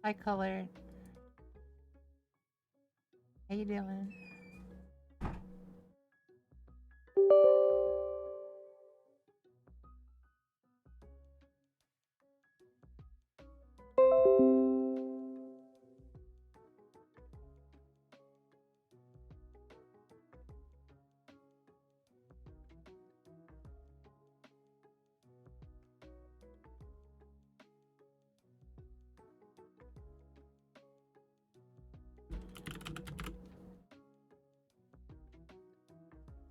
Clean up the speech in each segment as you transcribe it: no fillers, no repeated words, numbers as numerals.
Hi, Color. How you doing?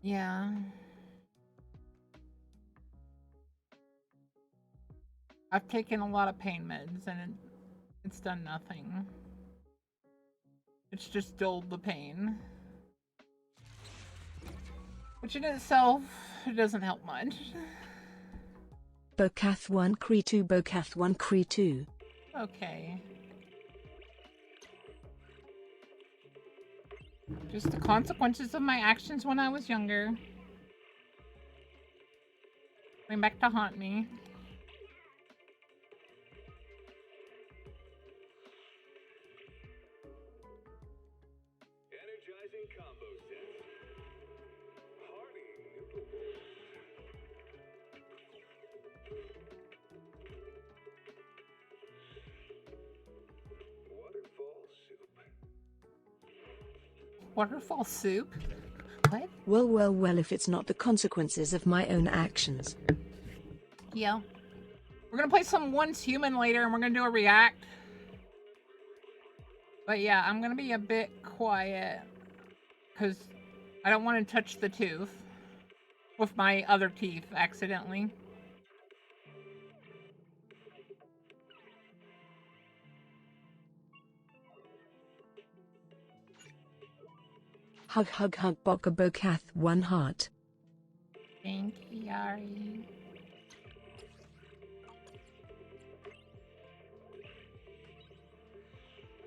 Yeah. I've taken a lot of pain meds and it's done nothing. It's just dulled the pain. Which in itself, it doesn't help much. Bocath 1 Cree 2 Bocath 1 Cree 2. Okay. Just the consequences of my actions when I was younger. Coming back to haunt me. Energizing combo set. Hearty noodle bowls. Waterfall soup. Waterfall soup? What? Well, if it's not the consequences of my own actions. Yeah. We're gonna play some Once Human later and we're gonna do a react. But yeah, I'm gonna be a bit quiet because I don't want to touch the tooth with my other teeth accidentally. Hug Boca Bocath 1 heart. Thank you, Yari.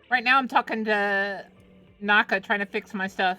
Right now I'm talking to Naka trying to fix my stuff.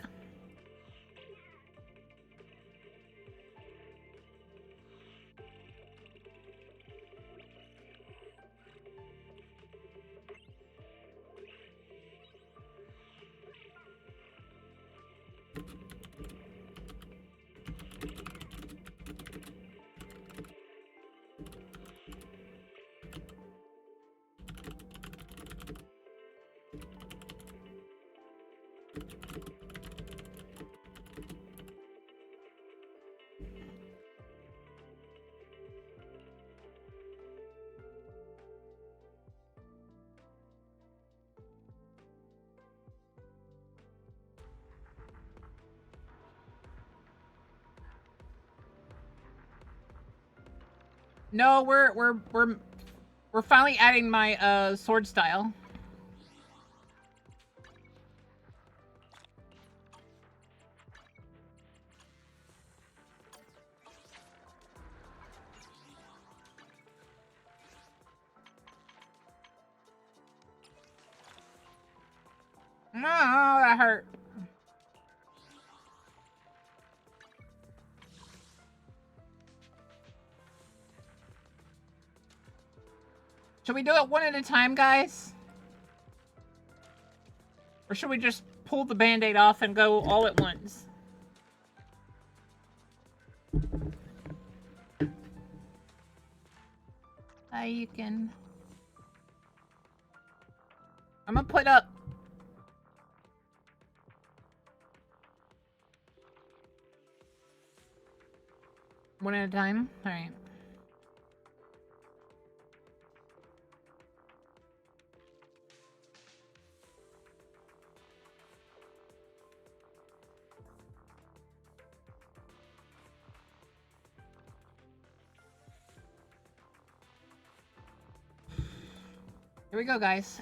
No, we're finally adding my sword style. No, that hurt. Should we do it one at a time, guys? Or should we just pull the band-aid off and go all at once? You can... I'm gonna put up... one at a time? Alright. Here we go, guys.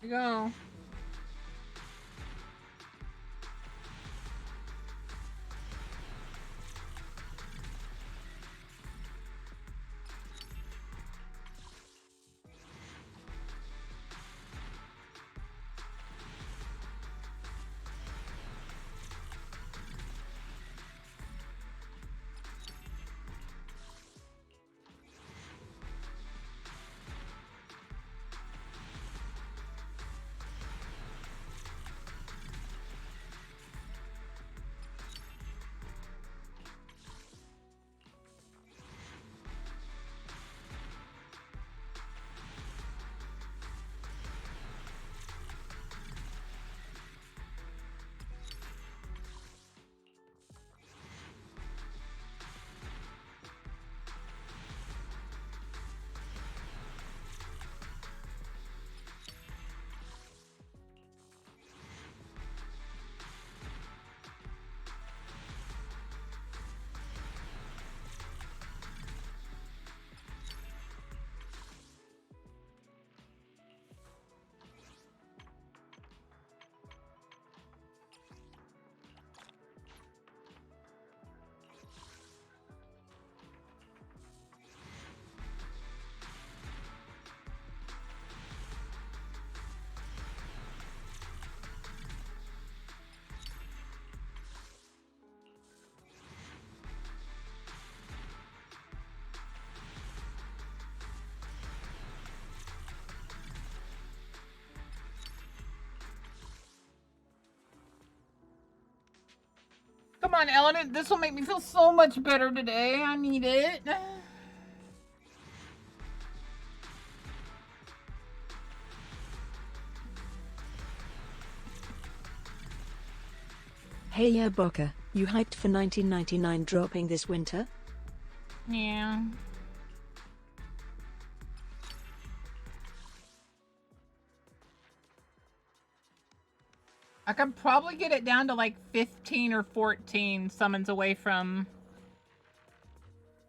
Here you go. Come on, Ellen. This will make me feel so much better today. I need it. Hey yeah, Boca, you hyped for 1999 dropping this winter? Yeah. I could probably get it down to like 15 or 14 summons away from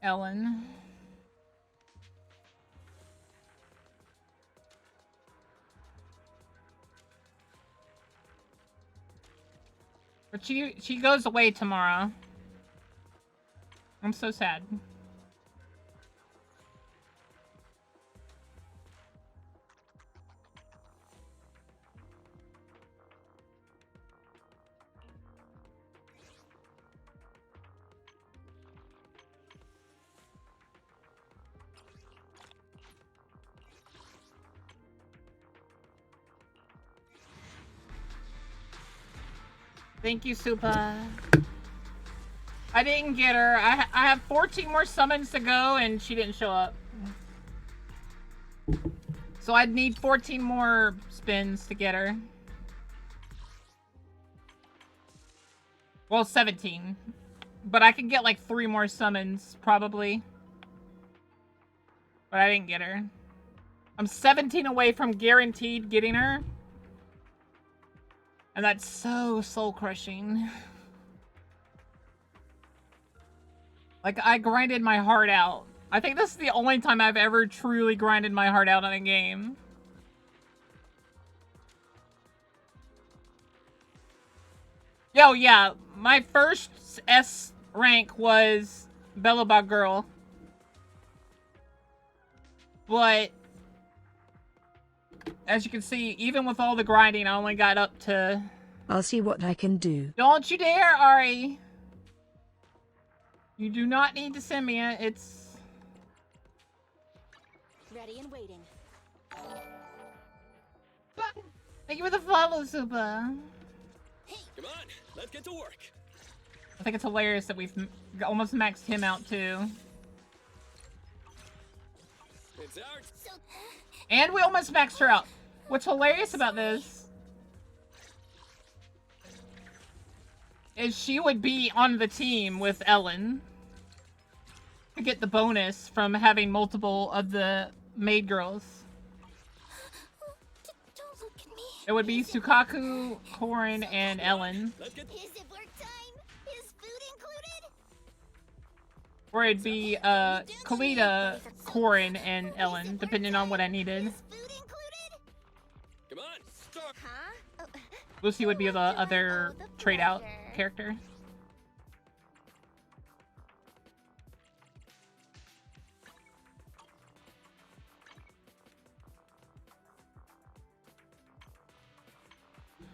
Ellen. But she goes away tomorrow. I'm so sad. Thank you, Supa. I didn't get her. I have 14 more summons to go, and she didn't show up. So I'd need 14 more spins to get her. Well, 17. But I could get like 3 more summons, probably. But I didn't get her. I'm 17 away from guaranteed getting her. And that's so soul-crushing. Like, I grinded my heart out. I think this is the only time I've ever truly grinded my heart out in a game. Yo, yeah. My first S rank was Bellabog Girl. But as you can see, even with all the grinding, I only got up to... I'll see what I can do. Don't you dare, Ari. You do not need to send me it. It's... Ready and waiting. Thank you for the follow, Supa. Come on, let's get to work. I think it's hilarious that we've almost maxed him out, too. It's ours. And we almost maxed her out. What's hilarious about this is she would be on the team with Ellen to get the bonus from having multiple of the maid girls. Don't look at me. It would be Sukaku, Korin, and Ellen. Let's get Is it work time? Is food included? Or it'd be Kalita, Korin, and Ellen, depending on what I needed. Is food included? Come on, Huh? Oh, Lucy would be the other the trade out pleasure. character.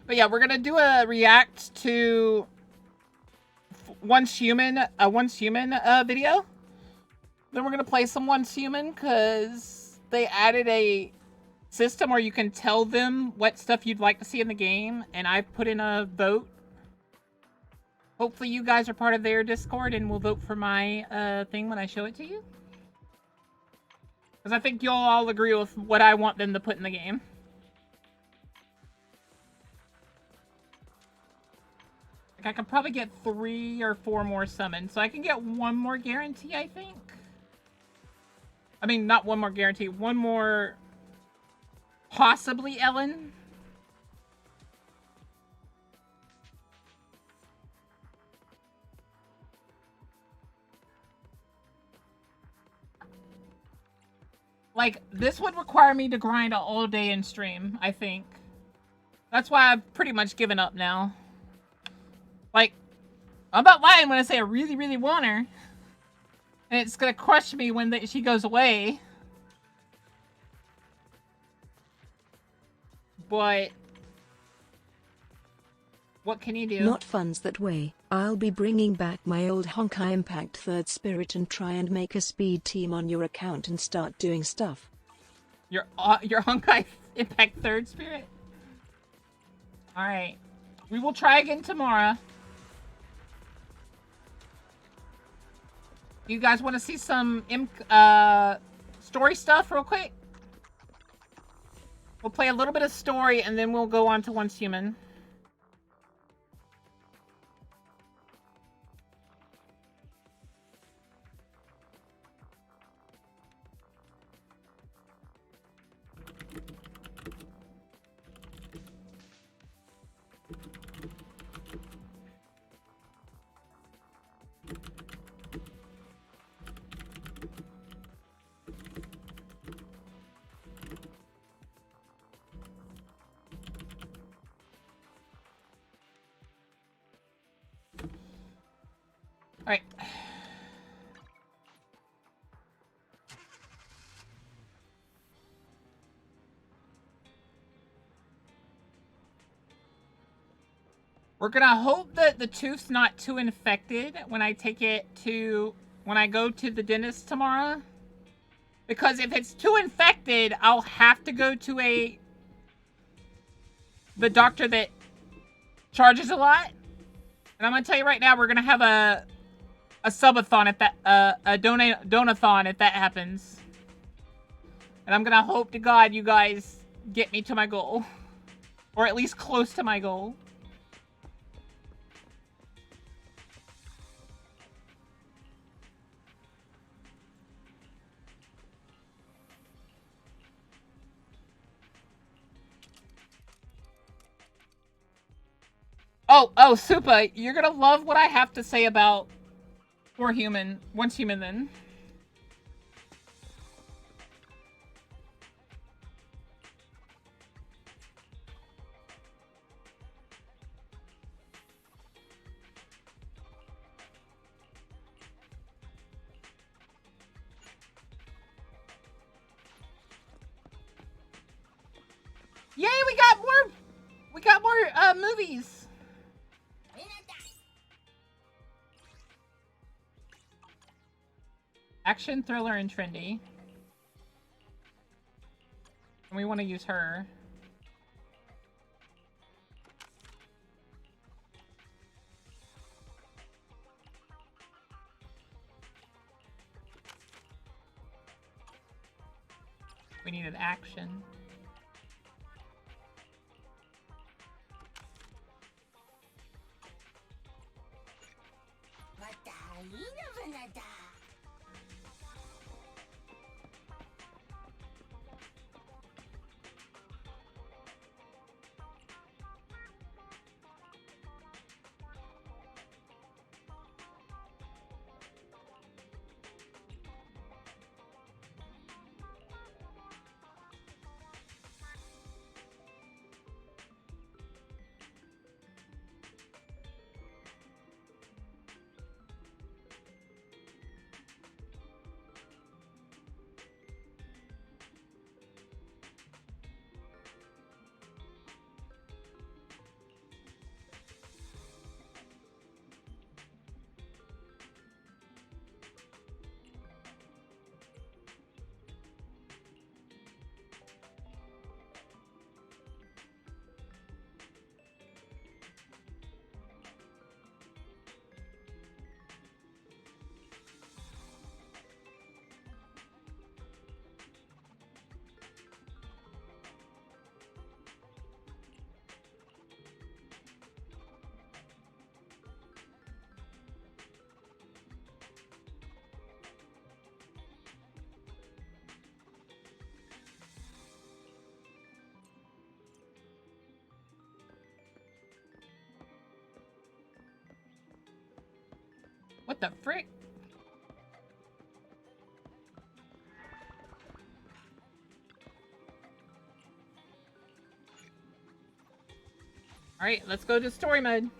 But yeah, we're gonna do a react to Once Human video. Then we're gonna play some Once Human because they added a system where you can tell them what stuff you'd like to see in the game, and I put in a vote. Hopefully you guys are part of their Discord and will vote for my thing when I show it to you. Because I think you'll all agree with what I want them to put in the game. Like I could probably get 3 or 4 more summons, so I can get 1 more guarantee, I think. I mean, not 1 more guarantee, 1 more possibly Ellen. Like, this would require me to grind all day in stream, I think. That's why I've pretty much given up now. Like, I'm not lying when I say I really, really want her. And it's gonna crush me when she goes away. But what can you do? Not funds that way. I'll be bringing back my old Honkai Impact 3rd Spirit and try and make a speed team on your account and start doing stuff. Your Honkai Impact 3rd Spirit? Alright. We will try again tomorrow. You guys want to see some story stuff real quick? We'll play a little bit of story and then we'll go on to Once Human. Alright. We're gonna hope that the tooth's not too infected when I go to the dentist tomorrow. Because if it's too infected, I'll have to go to the doctor that charges a lot. And I'm gonna tell you right now, we're gonna have a subathon at that, a donathon if that happens. And I'm gonna hope to God you guys get me to my goal. Or at least close to my goal. Oh, Supa, you're gonna love what I have to say about Once Human then. Yay, we got more movies. Action, thriller, and trendy. And we want to use her. We needed action. the frick? Alright, let's go to story mode.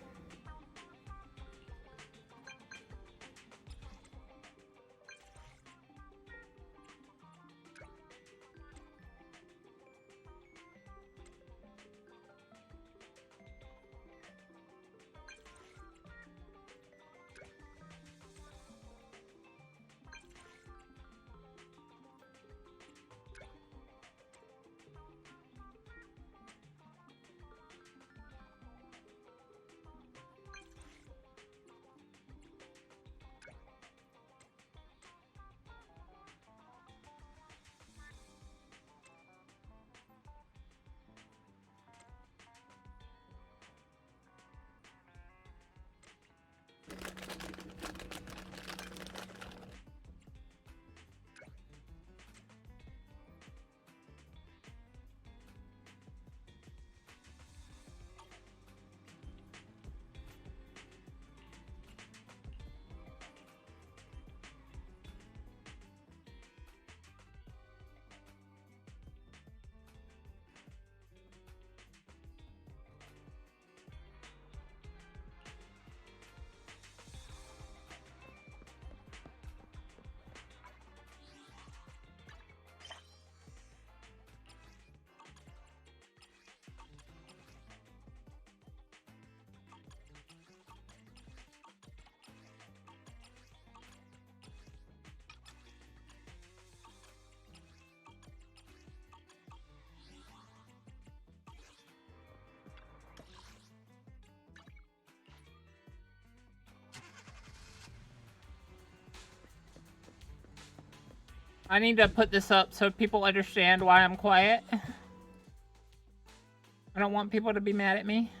I need to put this up so people understand why I'm quiet. I don't want people to be mad at me.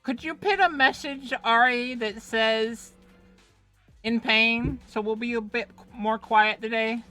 Could you pin a message, Ari, that says in pain, so we'll be a bit more quiet today?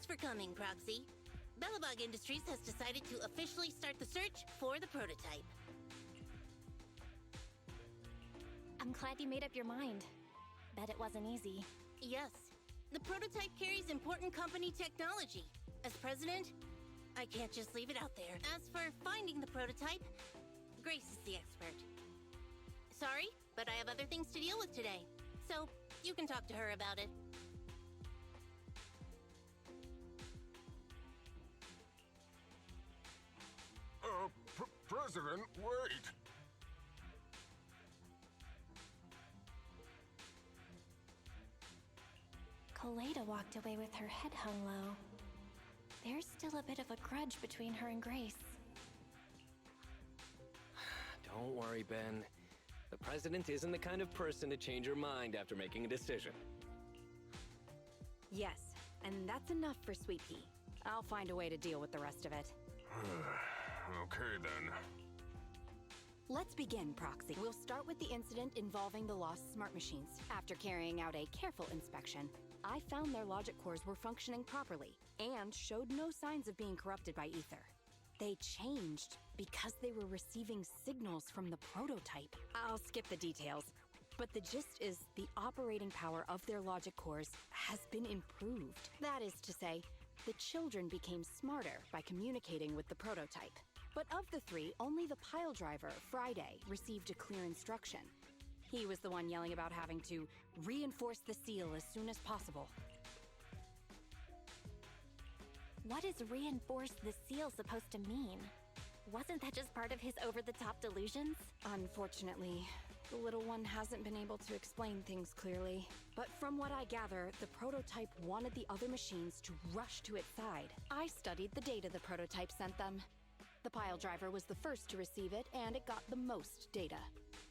Thanks for coming, Proxy. Bellabog Industries has decided to officially start the search for the prototype. I'm glad you made up your mind. Bet it wasn't easy. Yes, the prototype carries important company technology. As president, I can't just leave it out there. As for finding the prototype, Grace is the expert. Sorry, but I have other things to deal with today. So, you can talk to her about it. President, wait! Kaleda walked away with her head hung low. There's still a bit of a grudge between her and Grace. Don't worry, Ben. The president isn't the kind of person to change her mind after making a decision. Yes, and that's enough for Sweet Pea. I'll find a way to deal with the rest of it. Okay, then. Let's begin, Proxy. We'll start with the incident involving the lost smart machines. After carrying out a careful inspection, I found their logic cores were functioning properly and showed no signs of being corrupted by ether. They changed because they were receiving signals from the prototype. I'll skip the details, but the gist is the operating power of their logic cores has been improved. That is to say, the children became smarter by communicating with the prototype. But of the three, only the pile driver, Friday, received a clear instruction. He was the one yelling about having to reinforce the seal as soon as possible. What is reinforce the seal supposed to mean? Wasn't that just part of his over-the-top delusions? Unfortunately, the little one hasn't been able to explain things clearly. But from what I gather, the prototype wanted the other machines to rush to its side. I studied the data the prototype sent them. The pile driver was the first to receive it, and it got the most data.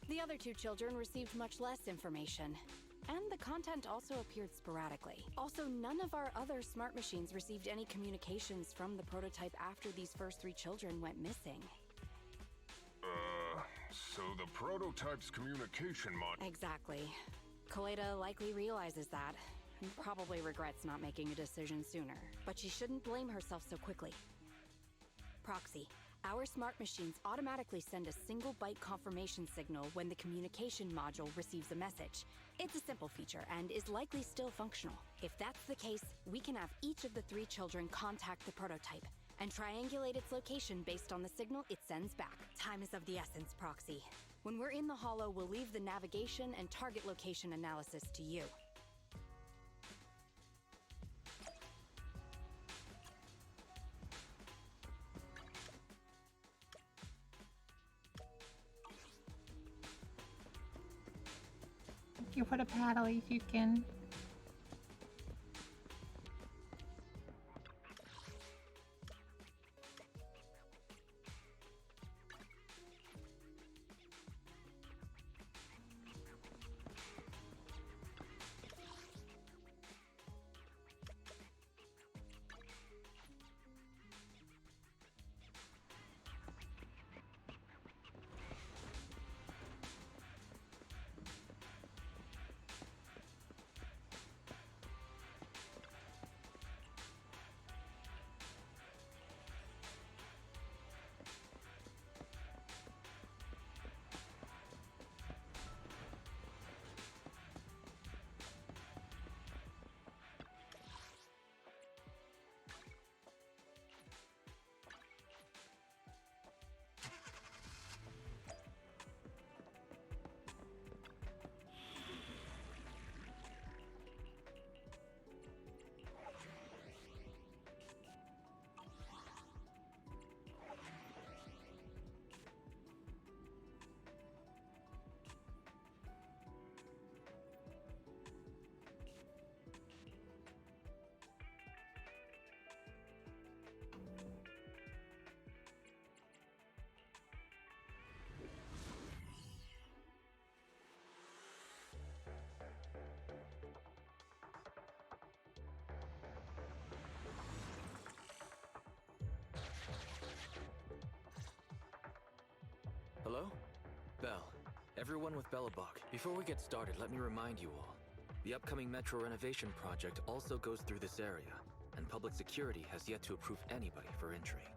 The other two children received much less information. And the content also appeared sporadically. Also, none of our other smart machines received any communications from the prototype after these first three children went missing. So the prototype's communication mod... Exactly. Kaleda likely realizes that, and probably regrets not making a decision sooner. But she shouldn't blame herself so quickly. Proxy. Our smart machines automatically send a single byte confirmation signal when the communication module receives a message. It's a simple feature and is likely still functional. If that's the case, we can have each of the three children contact the prototype and triangulate its location based on the signal it sends back. Time is of the essence, Proxy. When we're in the Hollow, we'll leave the navigation and target location analysis to you. Thank you for the paddle, if you can. Hello? Belle. Everyone with Bellabog. Before we get started, let me remind you all. The upcoming metro renovation project also goes through this area, and public security has yet to approve anybody for entry.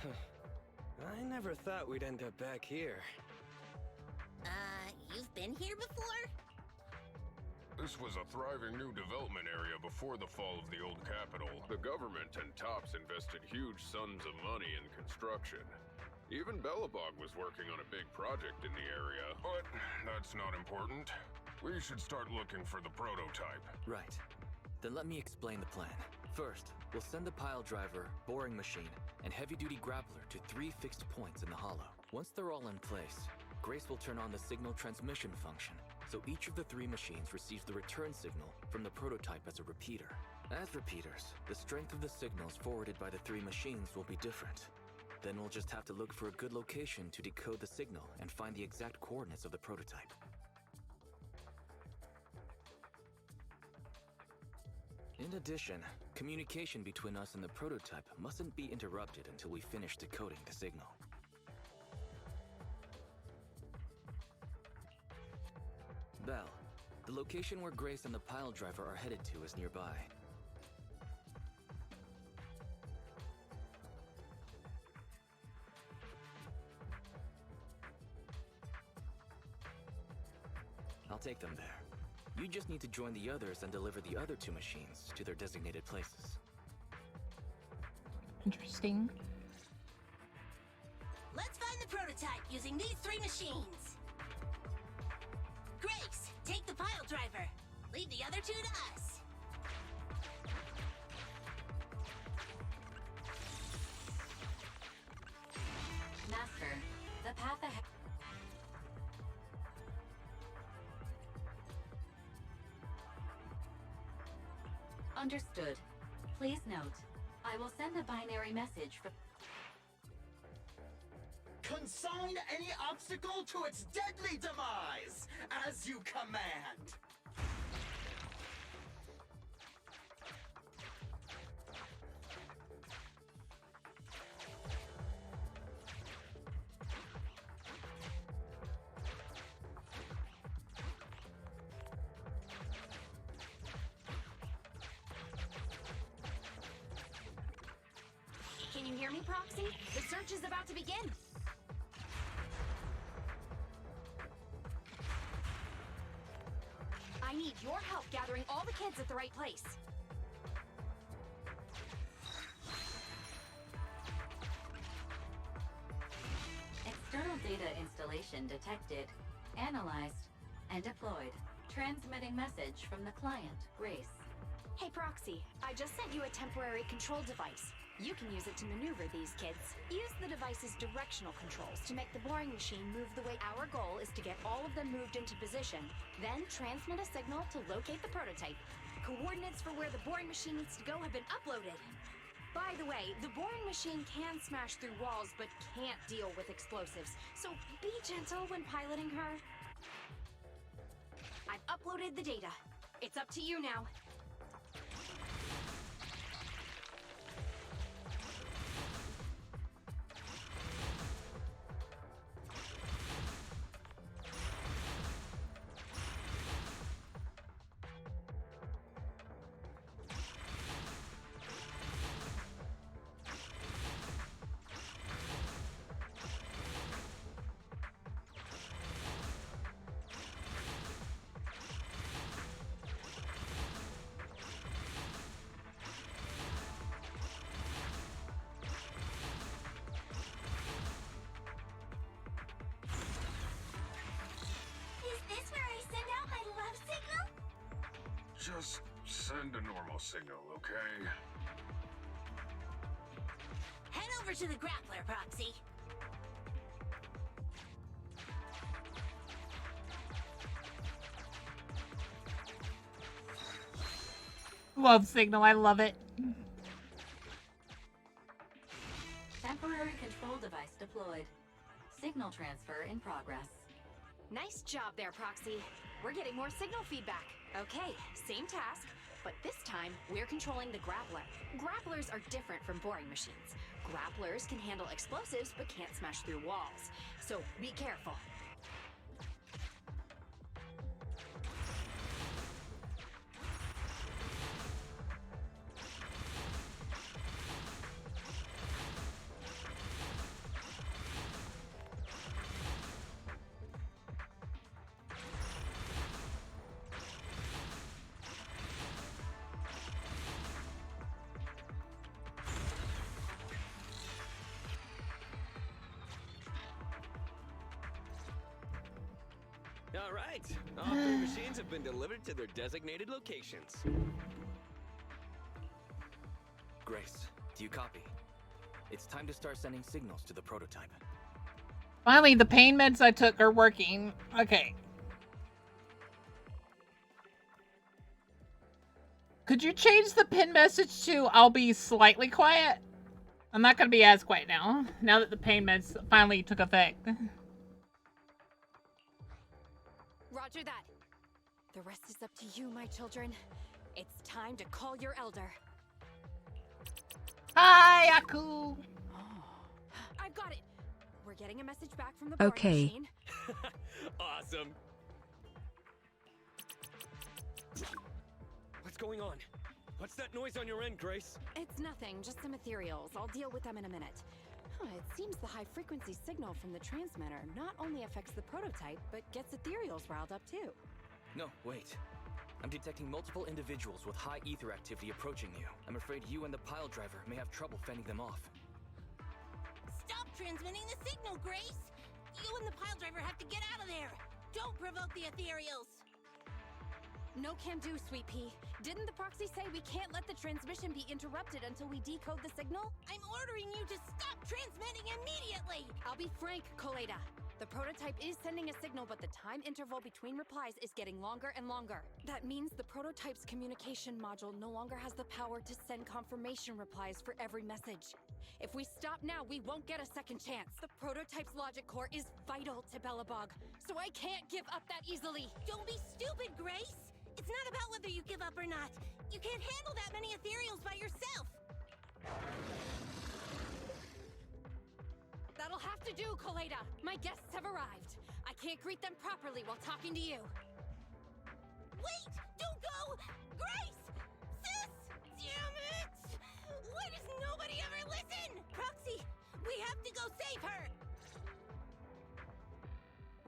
I never thought we'd end up back here. You've been here before? This was a thriving new development area before the fall of the old capital. The government and TOPS invested huge sums of money in construction. Even Bellabog was working on a big project in the area. But that's not important. We should start looking for the prototype. Right. Then let me explain the plan. First, we'll send the pile driver, boring machine, and heavy-duty grappler to 3 fixed points in the Hollow. Once they're all in place, Grace will turn on the signal transmission function, so each of the 3 machines receives the return signal from the prototype as a repeater. As repeaters, the strength of the signals forwarded by the 3 machines will be different. Then we'll just have to look for a good location to decode the signal and find the exact coordinates of the prototype. In addition, communication between us and the prototype mustn't be interrupted until we finish decoding the signal. Belle, The location where Grace and the pile driver are headed to is nearby. I'll take them there. You just need to join the others and deliver the other 2 machines to their designated places. Interesting. Let's find the prototype using these 3 machines. Grace, take the pile driver. Leave the other 2 to us. Master, the path ahead. Understood. Please note, I will send a binary message from. Consign any obstacle to its deadly demise, as you command. Can you hear me, Proxy? The search is about to begin. I need your help gathering all the kids at the right place. External data installation detected, analyzed, and deployed. Transmitting message from the client, Grace. Hey, Proxy, I just sent you a temporary control device. You can use it to maneuver these kids. Use the device's directional controls to make the boring machine move the way. Our goal is to get all of them moved into position, then transmit a signal to locate the prototype. Coordinates for where the boring machine needs to go have been uploaded. By the way, the boring machine can smash through walls, but can't deal with explosives, so be gentle when piloting her. I've uploaded the data. It's up to you now. Just send a normal signal, okay? Head over to the grappler, Proxy. Love signal, I love it. Temporary control device deployed. Signal transfer in progress. Nice job there, Proxy. We're getting more signal feedback. Okay, same task, but this time we're controlling the grappler. Grapplers are different from boring machines. Grapplers can handle explosives but can't smash through walls. So be careful. All right, all 3 machines have been delivered to their designated locations. Grace, do you copy? It's time to start sending signals to the prototype. Finally, the pain meds I took are working. Okay. Could you change the pin message to I'll be slightly quiet? I'm not going to be as quiet now that the pain meds finally took effect. Roger that. The rest is up to you, my children. It's time to call your elder. Hi, Aku. I've got it. We're getting a message back from the boring Okay. machine. Awesome. What's going on? What's that noise on your end, Grace? It's nothing, just some ethereals. I'll deal with them in a minute. It seems the high-frequency signal from the transmitter not only affects the prototype, but gets ethereals riled up too. No, wait. I'm detecting multiple individuals with high ether activity approaching you. I'm afraid you and the pile driver may have trouble fending them off. Stop transmitting the signal, Grace! You and the pile driver have to get out of there! Don't provoke the ethereals! No can do, Sweet Pea. Didn't the proxy say we can't let the transmission be interrupted until we decode the signal? I'm ordering you to stop transmitting immediately! I'll be frank, Koleda. The prototype is sending a signal, but the time interval between replies is getting longer and longer. That means the prototype's communication module no longer has the power to send confirmation replies for every message. If we stop now, we won't get a second chance. The prototype's logic core is vital to Belobog, so I can't give up that easily. Don't be stupid, Grace! It's not about whether you give up or not. You can't handle that many ethereals by yourself. That'll have to do, Koleda. My guests have arrived. I can't greet them properly while talking to you. Wait! Don't go! Grace! Sis! Damn it! Why does nobody ever listen? Proxy, we have to go save her!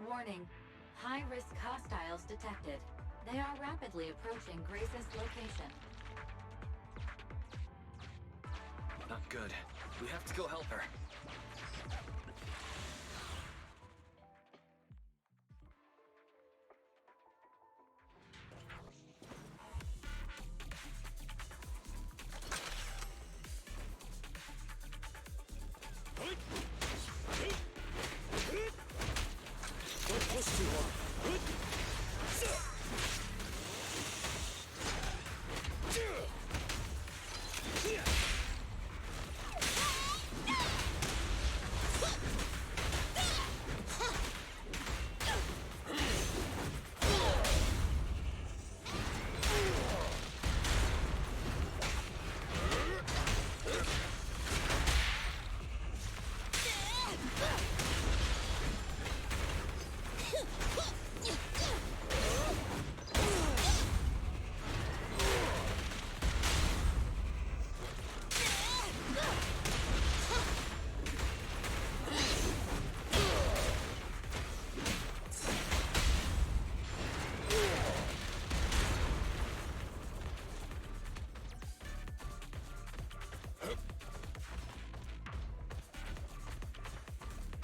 Warning. High-risk hostiles detected. They are rapidly approaching Grace's location. Not good. We have to go help her. Don't push too hard.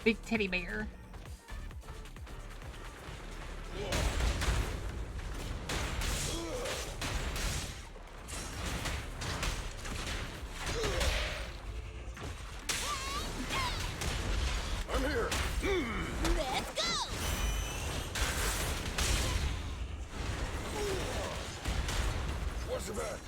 Big teddy bear. I'm here. Let's go! What's the back?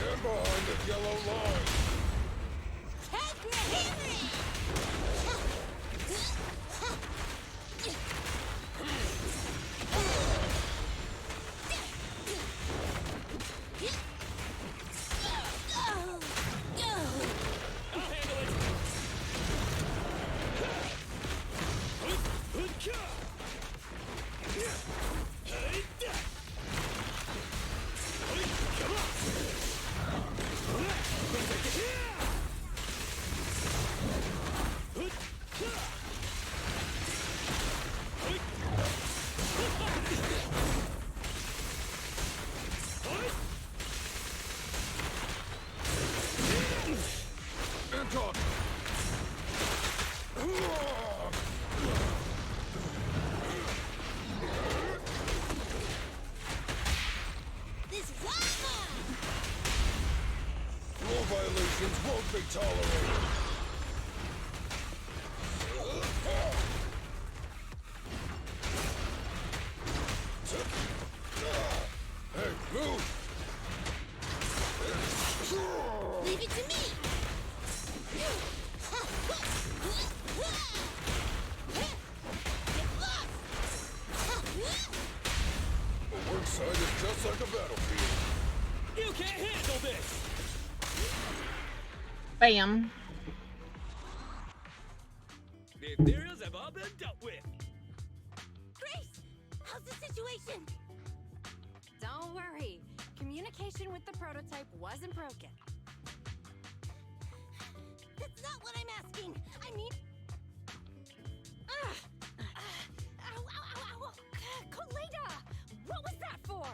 Stand behind the yellow line. Anton! This is awesome! Rule violations won't be tolerated. Looks like a battlefield. You can't handle this! Bam. The ethereals have all been dealt with. Grace, how's the situation? Don't worry. Communication with the prototype wasn't broken. That's not what I'm asking. I mean... Ow, ow, ow, ow. Koleda! What was that for?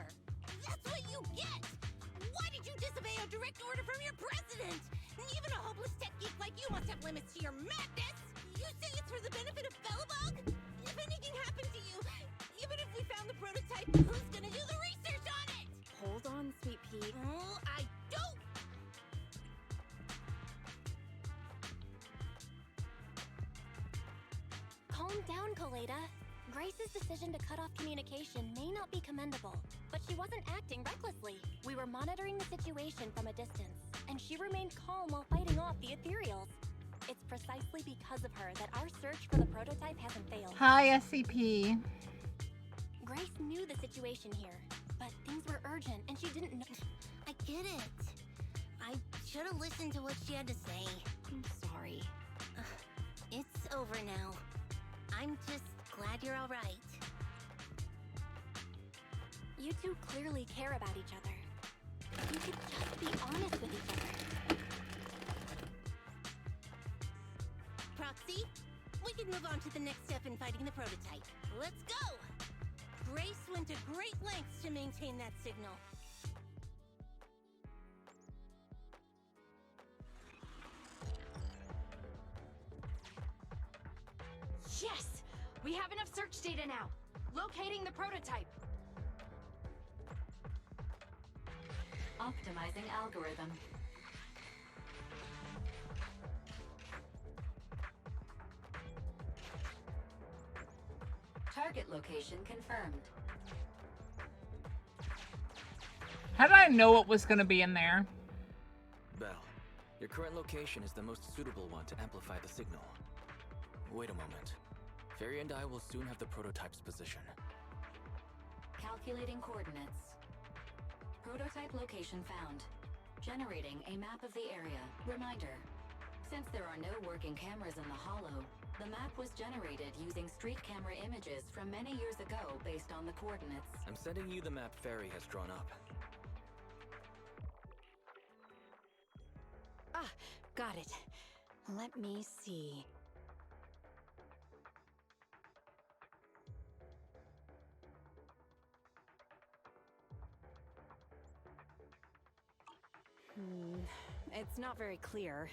That's what you get! Why did you disobey a direct order from your president? Even a hopeless tech geek like you must have limits to your madness! You say it's for the benefit of Bellabog? If anything happened to you, even if we found the prototype, who's gonna do the research on it? Hold on, Sweet Pea. Oh, I don't... Calm down, Koleda. Grace's decision to cut off communication may not be commendable, but she wasn't acting recklessly. We were monitoring the situation from a distance, and she remained calm while fighting off the ethereals. It's precisely because of her that our search for the prototype hasn't failed. Hi, SCP. Grace knew the situation here, but things were urgent and she didn't know. I get it. I should have listened to what she had to say. I'm sorry. It's over now. I'm just glad you're all right. You two clearly care about each other. You could just be honest with each other. Proxy, we can move on to the next step in fighting the prototype. Let's go! Grace went to great lengths to maintain that signal. Yes! We have enough search data now. Locating the prototype. Optimizing algorithm. Target location confirmed. How did I know what was going to be in there? Bell, your current location is the most suitable one to amplify the signal. Wait a moment. Fairy and I will soon have the prototype's position. Calculating coordinates. Prototype location found. Generating a map of the area. Reminder. Since there are no working cameras in the hollow, the map was generated using street camera images from many years ago based on the coordinates. I'm sending you the map Fairy has drawn up. Ah, got it. Let me see. It's not very clear.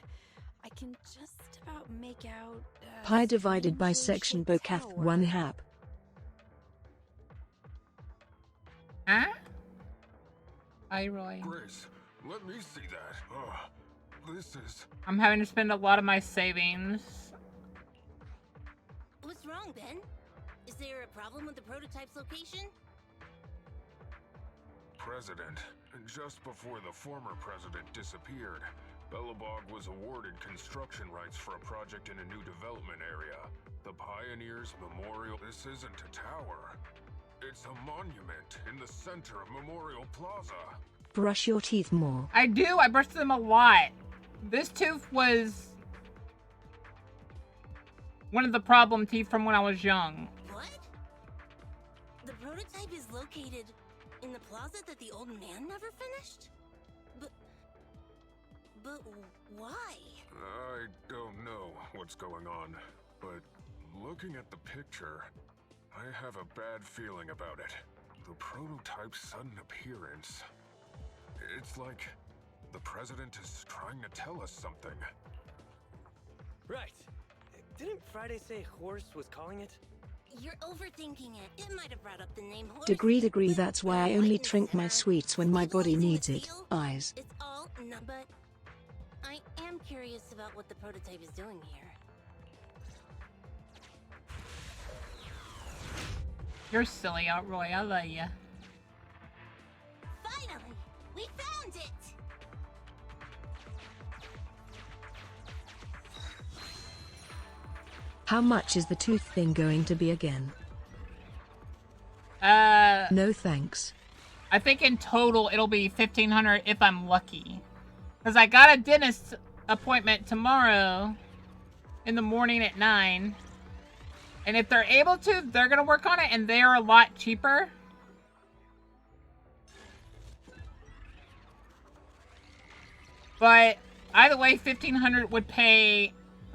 I can just about make out... Pi divided by section shaped bocath tower. 1 hap. Huh? Hi, Roy. Grace, let me see that. This is... I'm having to spend a lot of my savings. What's wrong, Ben? Is there a problem with the prototype's location? President. Just before the former president disappeared, Bellabog was awarded construction rights for a project in a new development area. The Pioneers Memorial. This isn't a tower. It's a monument in the center of Memorial Plaza. Brush your teeth more. I do. I brush them a lot. This tooth was one of the problem teeth from when I was young. What? The prototype is located in the plaza that the old man never finished? But why? I don't know what's going on, but looking at the picture, I have a bad feeling about it. The prototype's sudden appearance. It's like the president is trying to tell us something. Right. Didn't Friday say Horse was calling it? You're overthinking it. It might have brought up the name Horse. Degree, but that's why I the only lightness drink in my her sweets when my body stabilizing needs the it. feel, Eyes. It's all no, but I am curious about what the prototype is doing here. You're silly, Roy. I love you. Finally, we found it. How much is the tooth thing going to be again? No thanks. I think in total it'll be $1,500 if I'm lucky. Because I got a dentist appointment tomorrow in the morning at 9. And if they're able to, they're going to work on it, and they're a lot cheaper. But either way, $1,500 would pay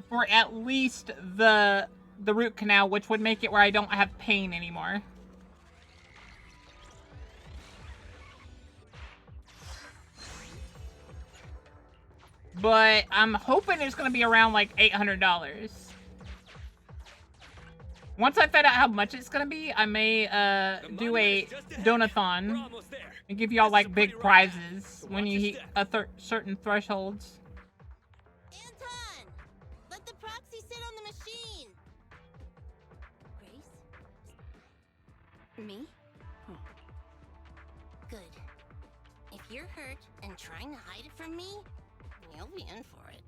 for at least the root canal, which would make it where I don't have pain anymore. But I'm hoping it's going to be around like $800. Once I find out how much it's going to be, I may do a donathon and give y'all like big prizes when you hit a certain thresholds. Anton! Let the proxy sit on the machine! Grace? Me? Good. If you're hurt and trying to hide it from me, you'll be in for it.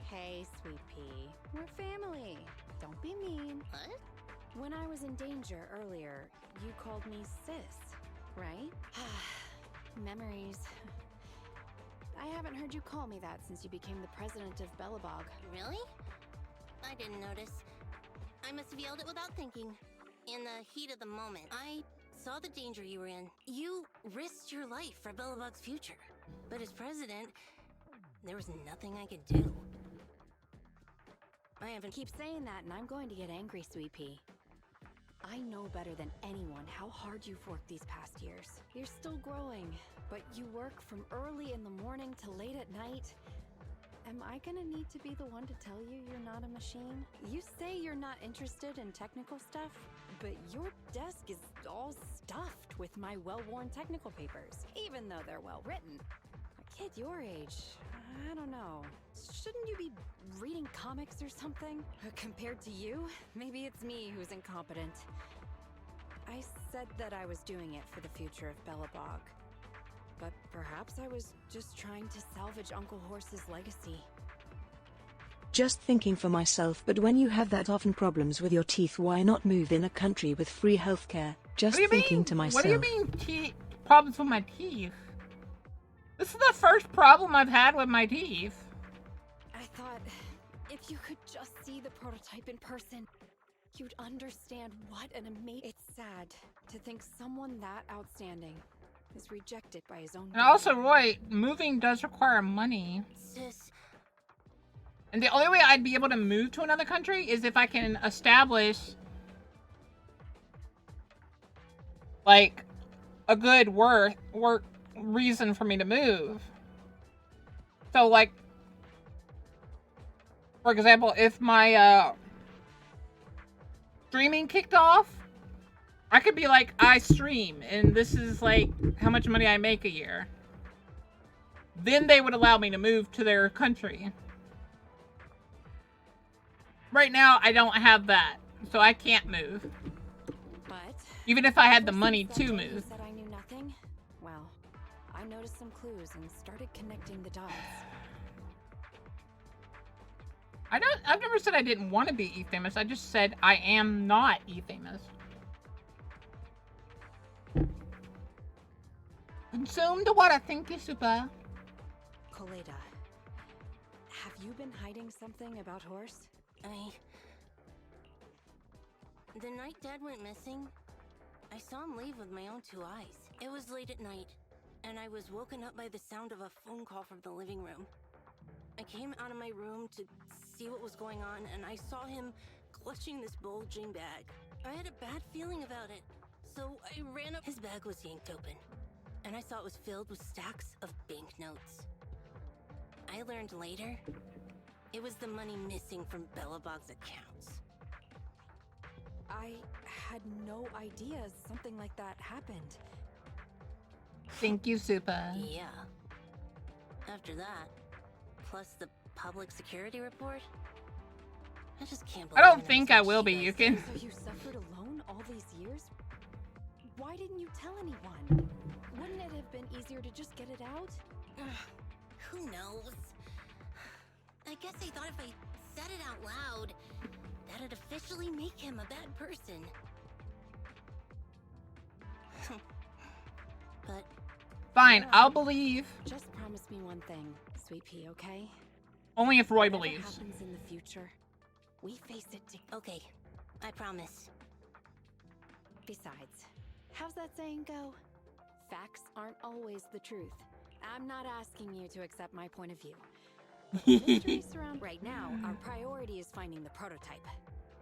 Hey, sweet pea. We're family. Don't be mean. What? When I was in danger earlier, you called me sis, right? Memories. I haven't heard you call me that since you became the president of Belobog. Really? I didn't notice. I must have yelled it without thinking. In the heat of the moment, I saw the danger you were in. You risked your life for Belobog's future. But as president, there was nothing I could do. I haven't... Keep saying that and I'm going to get angry, sweet pea. I know better than anyone how hard you've worked these past years. You're still growing, but you work from early in the morning to late at night. Am I gonna need to be the one to tell you you're not a machine? You say you're not interested in technical stuff, but your desk is all stuffed with my well-worn technical papers, even though they're well-written. A kid your age, I don't know. Shouldn't you be reading comics or something? Compared to you, maybe it's me who's incompetent. I said that I was doing it for the future of Belobog. But perhaps I was just trying to salvage Uncle Horse's legacy. Just thinking for myself, but when you have that often problems with your teeth, why not move in a country with free healthcare? Just thinking to myself. What do you mean problems with my teeth? This is the first problem I've had with my teeth. I thought if you could just see the prototype in person, you'd understand what an amazing... It's sad to think someone that outstanding is rejected by his own... And also, Roy, moving does require money. Sis. And the only way I'd be able to move to another country is if I can establish, like, a good work reason for me to move. So, like, for example, if my streaming kicked off, I could be like, I stream, and this is like how much money I make a year. Then they would allow me to move to their country. Right now, I don't have that, so I can't move. But even if I had the money to move. Said I knew nothing. Well, I noticed some clues and started connecting the dots. I've never said I didn't want to be E-famous. I just said I am not E-famous. Consume the water. Thank you, Super. Koleda, have you been hiding something about Horse? The night Dad went missing, I saw him leave with my own two eyes. It was late at night, and I was woken up by the sound of a phone call from the living room. I came out of my room to see what was going on, and I saw him clutching this bulging bag. I had a bad feeling about it, so I ran up. His bag was yanked open, and I saw it was filled with stacks of banknotes. I learned later, it was the money missing from Belobog's accounts. I had no idea something like that happened. Thank you, Super. Yeah. After that, plus the public security report, I just can't believe I don't think I will be. You can. So you suffered alone all these years? Why didn't you tell anyone? Wouldn't it have been easier to just get it out? Who knows? I guess I thought if I said it out loud, that'd officially make him a bad person. but Fine, Yeah. I'll believe. Just promise me one thing, Sweet Pea, okay? Only if Roy Whatever believes. happens in the future, we face it okay, I promise. Besides, how's that saying go? Facts aren't always the truth. I'm not asking you to accept my point of view. But the mystery surround right now, our priority is finding the prototype.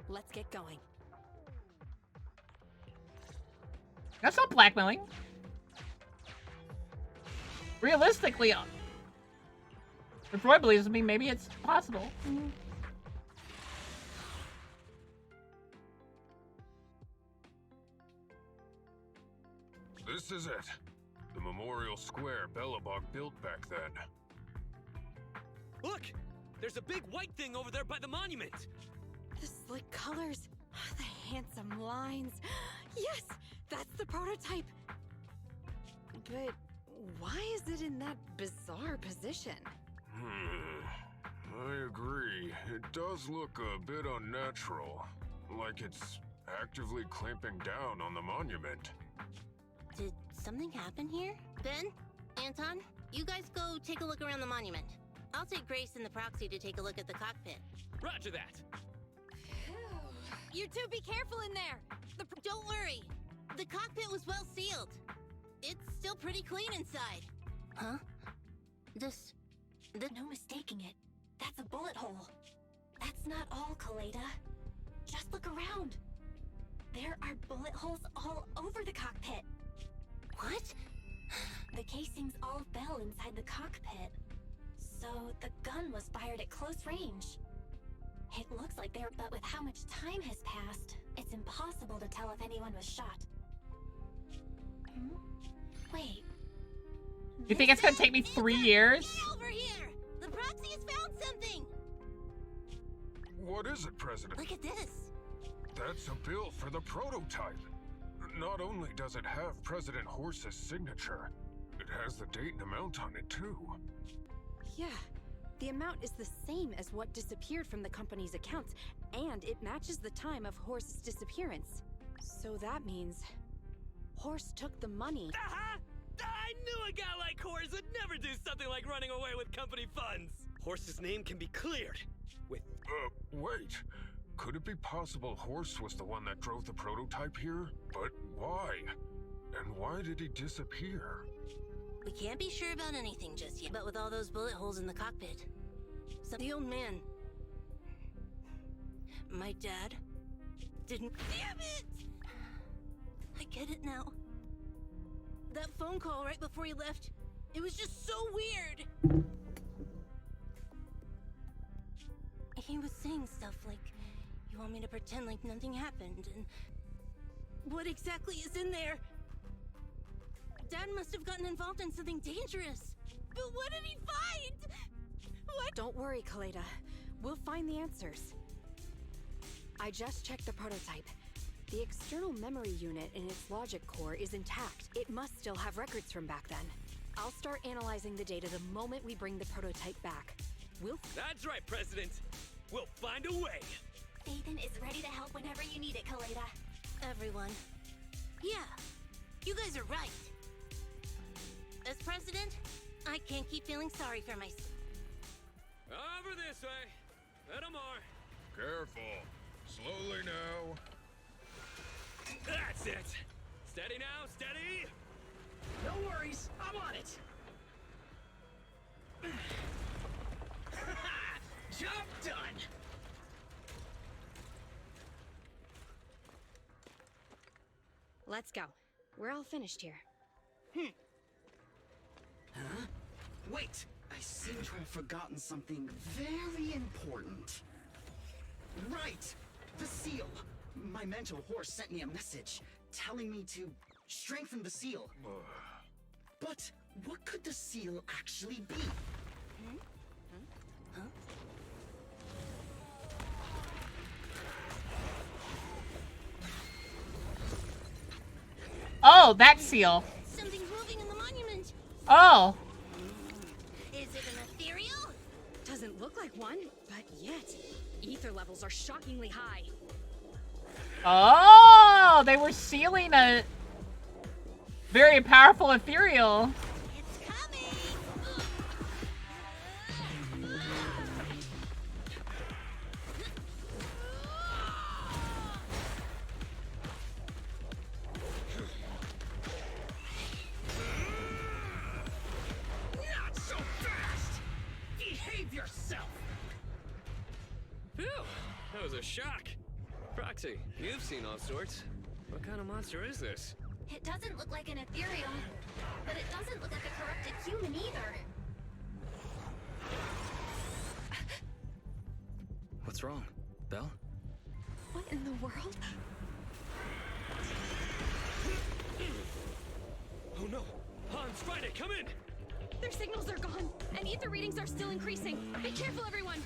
Let's get going. That's not blackmailing. Realistically, if Roy believes me, maybe it's possible. This is it. The memorial square Belobog built back then. Look! There's a big white thing over there by the monument! The slick colors, the handsome lines. Yes, that's the prototype. But why is it in that bizarre position? I agree. It does look a bit unnatural. Like it's actively clamping down on the monument. Did something happen here? Ben? Anton? You guys go take a look around the monument. I'll take Grace and the proxy to take a look at the cockpit. Roger that! You two be careful in there! Don't worry! The cockpit was well sealed. It's still pretty clean inside. Huh? No mistaking it. That's a bullet hole. That's not all, Kaleda. Just look around. There are bullet holes all over the cockpit. What? The casings all fell inside the cockpit. So the gun was fired at close range. It looks like they're, but with how much time has passed, it's impossible to tell if anyone was shot. Wait. You think it's gonna take me 3 years? Get over here! The proxy has found something! What is it, President? Look at this. That's a bill for the prototype. Not only does it have President Horse's signature, it has the date and amount on it too. Yeah, the amount is the same as what disappeared from the company's accounts, and it matches the time of Horse's disappearance. So that means Horse took the money. Aha! I knew a guy like Horse would never do something like running away with company funds! Horse's name can be cleared with... Wait. Could it be possible Horse was the one that drove the prototype here? But why? And why did he disappear? We can't be sure about anything just yet, but with all those bullet holes in the cockpit. So the old man... My dad... didn't... Damn it! I get it now. That phone call right before he left, it was just so weird! He was saying stuff like, you want me to pretend like nothing happened, and... What exactly is in there? Dad must have gotten involved in something dangerous. But what did he find? What? Don't worry, Kaleda. We'll find the answers. I just checked the prototype. The external memory unit in its logic core is intact. It must still have records from back then. I'll start analyzing the data the moment we bring the prototype back. That's right, President! We'll find a way! Ethan is ready to help whenever you need it, Kaleda. Everyone. Yeah, you guys are right. As president, I can't keep feeling sorry for myself. Over this way! Little more! Careful. Slowly now. That's it! Steady now, steady! No worries, I'm on it. Job done. Let's go. We're all finished here. Huh? Wait, I seem to have forgotten something very important. Right, the seal. My mentor Horse sent me a message telling me to strengthen the seal. But what could the seal actually be? Oh, that seal. Something's moving in the monument. Oh. Is it an ethereal? Doesn't look like one, but yet, ether levels are shockingly high. Oh, they were sealing a... Very powerful ethereal. It's coming! Not so fast! Behave yourself! Phew! That was a shock. Proxy, you've seen all sorts. What kind of monster is this? It doesn't look like an Ethereum, but it doesn't look like a corrupted human either. What's wrong? Belle? What in the world? Oh no! Hans, Friday, come in! Their signals are gone, and ether readings are still increasing. Be careful, everyone!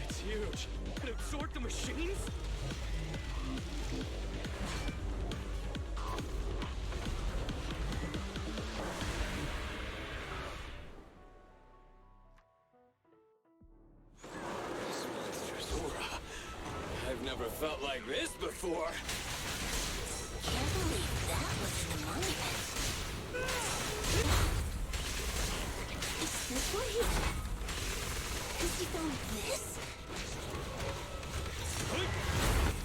It's huge. It absorbed the machines? This monster's aura. I've never felt like this before. Can't believe that was in the monument. Is this what Has he found this?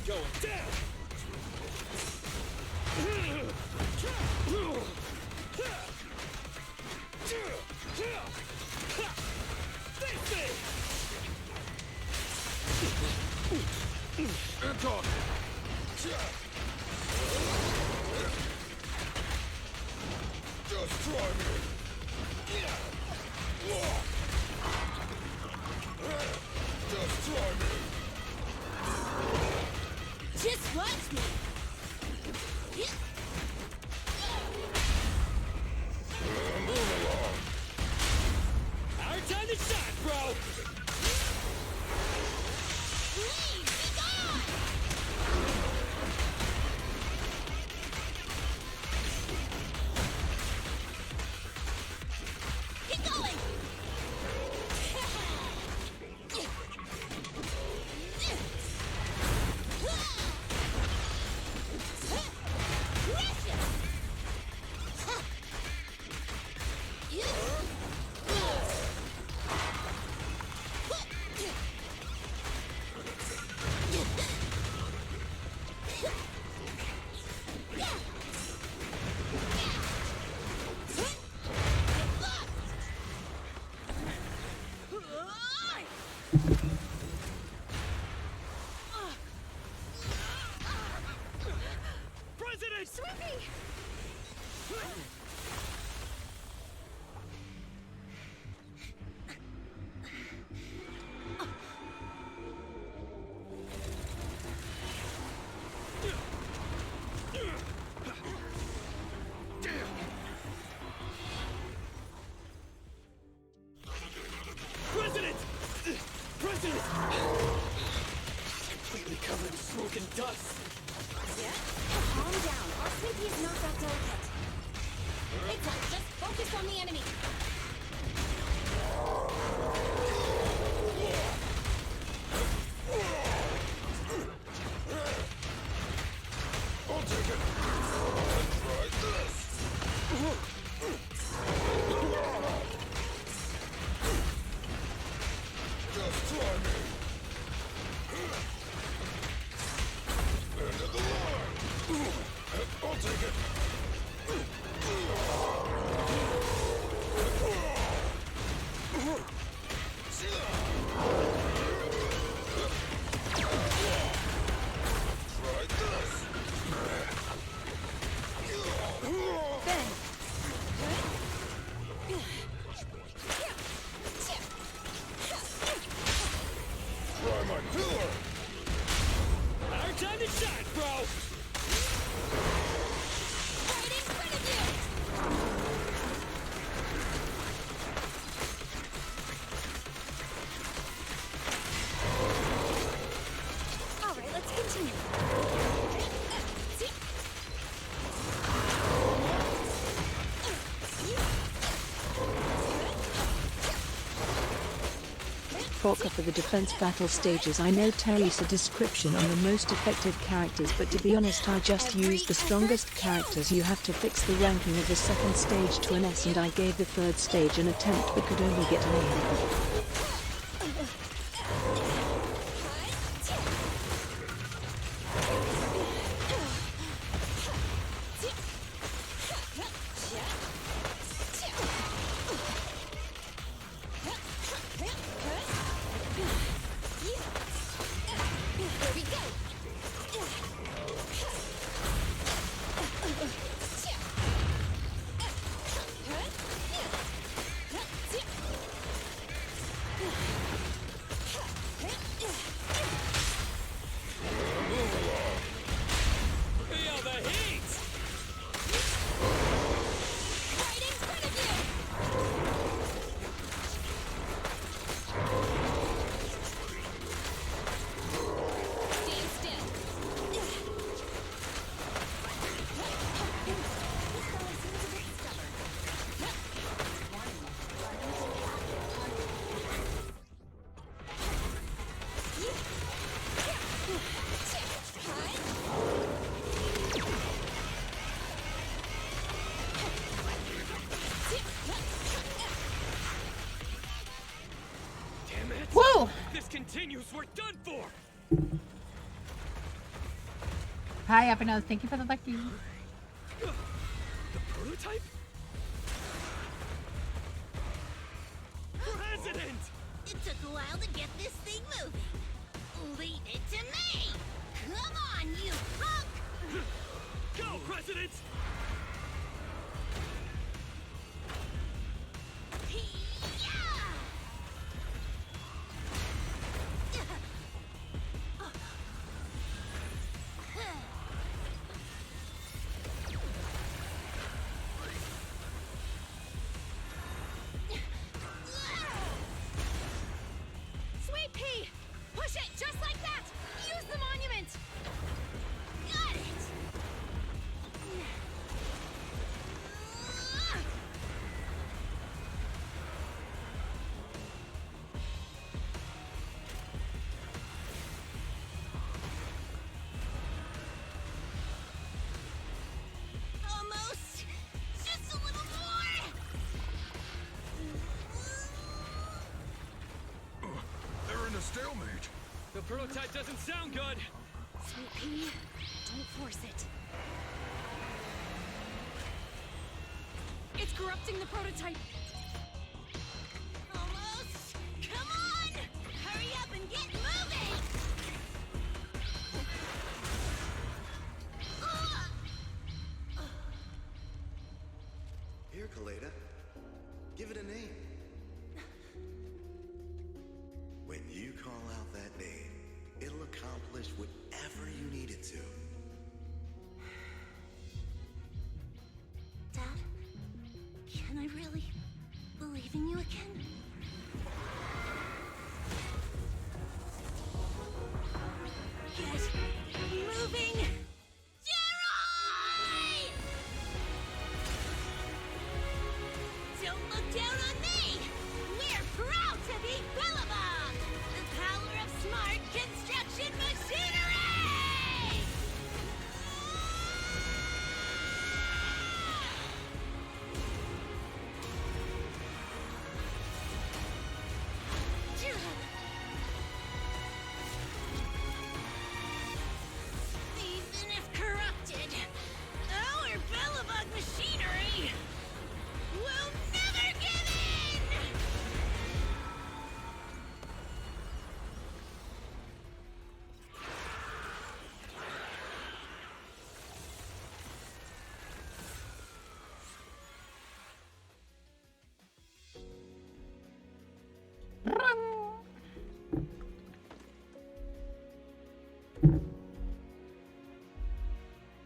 Going down! Anton! Just try me! Just try me! Just watch me! Move along! Our time to shine, bro! Please, be gone! Keep going! President! Sweepy! President! President! Completely covered in smoke and dust. Yeah? Calm down. Our Sweepy is not that delicate. It's up. Just focus on the enemy. I'll take it! Try this! Just try me! End of the line! I'll take it! Try this! Try my pillar! Our time to shine, bro! talker for the defense battle stages. I know Terry's a description on the most effective characters, but to be honest I just used the strongest characters. You have to fix the ranking of the second stage to an S, and I gave the third stage an attempt but could only get an A. Feel the heat! Right in front of you! Stand still. Damn it! Whoa! If this continues, we're done for! Hi, Epinos. Thank you for the lucky. The prototype? President! It took a while to get this thing moving. Leave it to me! Come on, you punk! Go, President! Sweet pea! Push it just like that! Use the monument! Got it! Almost! Just a little more! They're in a stalemate. The prototype doesn't sound good! Sweet pea, don't force it. It's corrupting the prototype. Almost! Come on! Hurry up and get moving! Here, Kaleda. Give it a name. When you call out that name, it'll accomplish whatever you need it to. Dad, can I really believe in you again? Get moving! Jerry! Don't look down on me! We're proud to be Billabong! The power of smart construction machinery! Even if corrupted, our Bellabug machinery will never give in!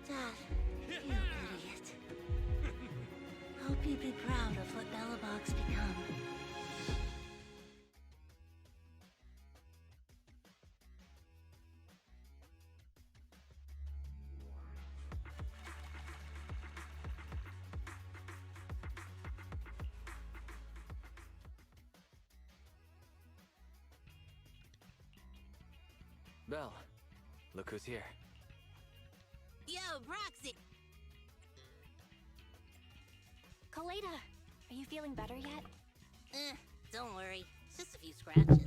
Dad, you idiot. Hope you'd be proud of what Bellabog's become. Belle, look who's here. Yo, Proxy! Kaleda, are you feeling better yet? Don't worry. It's just a few scratches.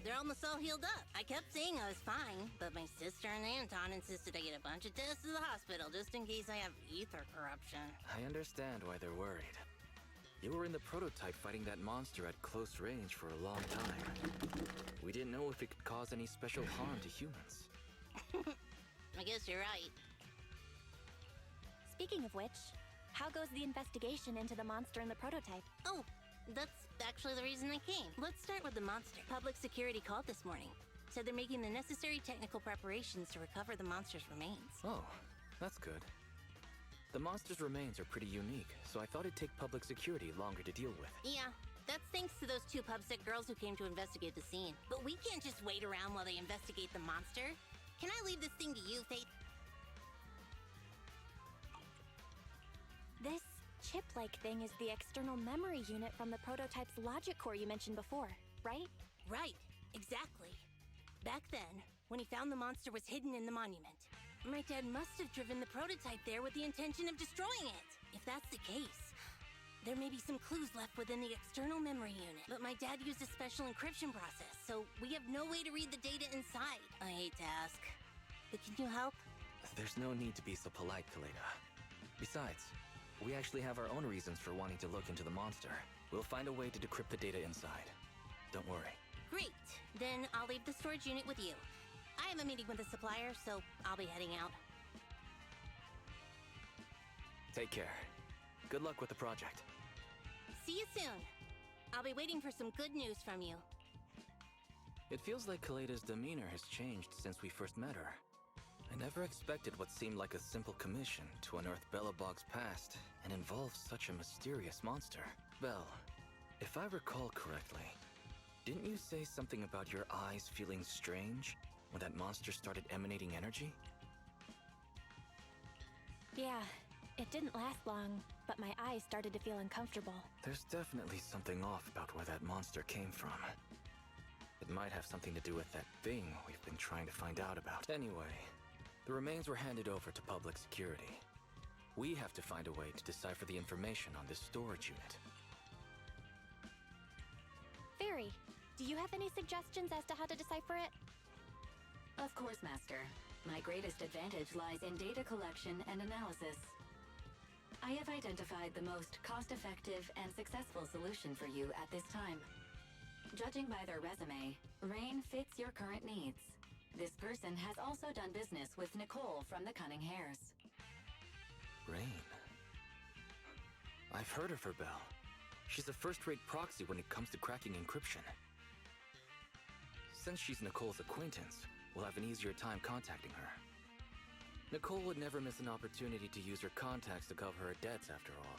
They're almost all healed up. I kept saying I was fine, but my sister and Anton insisted I get a bunch of tests to the hospital just in case I have ether corruption. I understand why they're worried. You were in the prototype fighting that monster at close range for a long time. We didn't know if it could cause any special harm to humans. I guess you're right. Speaking of which, how goes the investigation into the monster in the prototype? Oh, that's actually the reason I came. Let's start with the monster. Public security called this morning. Said they're making the necessary technical preparations to recover the monster's remains. Oh, that's good. The monster's remains are pretty unique, so I thought it'd take public security longer to deal with. Yeah, that's thanks to those two pubsec girls who came to investigate the scene. But we can't just wait around while they investigate the monster. Can I leave this thing to you, Faith? This chip-like thing is the external memory unit from the prototype's logic core you mentioned before, right? Right, exactly. Back then, when he found the monster was hidden in the monument, my dad must have driven the prototype there with the intention of destroying it. If that's the case, there may be some clues left within the external memory unit. But my dad used a special encryption process, so we have no way to read the data inside. I hate to ask, but can you help? There's no need to be so polite, Kaleda. Besides, we actually have our own reasons for wanting to look into the monster. We'll find a way to decrypt the data inside. Don't worry. Great, then I'll leave the storage unit with you. I have a meeting with the supplier, so I'll be heading out. Take care. Good luck with the project. See you soon. I'll be waiting for some good news from you. It feels like Kaleda's demeanor has changed since we first met her. I never expected what seemed like a simple commission to unearth Belobog's past and involve such a mysterious monster. Belle, if I recall correctly, didn't you say something about your eyes feeling strange when that monster started emanating energy? Yeah, it didn't last long, but my eyes started to feel uncomfortable. There's definitely something off about where that monster came from. It might have something to do with that thing we've been trying to find out about. Anyway, the remains were handed over to public security. We have to find a way to decipher the information on this storage unit. Fairy, do you have any suggestions as to how to decipher it? Of course, Master. My greatest advantage lies in data collection and analysis. I have identified the most cost-effective and successful solution for you at this time. Judging by their resume, Rain fits your current needs. This person has also done business with Nicole from the Cunning Hares. Rain. I've heard of her, Belle. She's a first-rate proxy when it comes to cracking encryption. Since she's Nicole's acquaintance, we'll have an easier time contacting her. Nicole would never miss an opportunity to use her contacts to cover her debts, after all.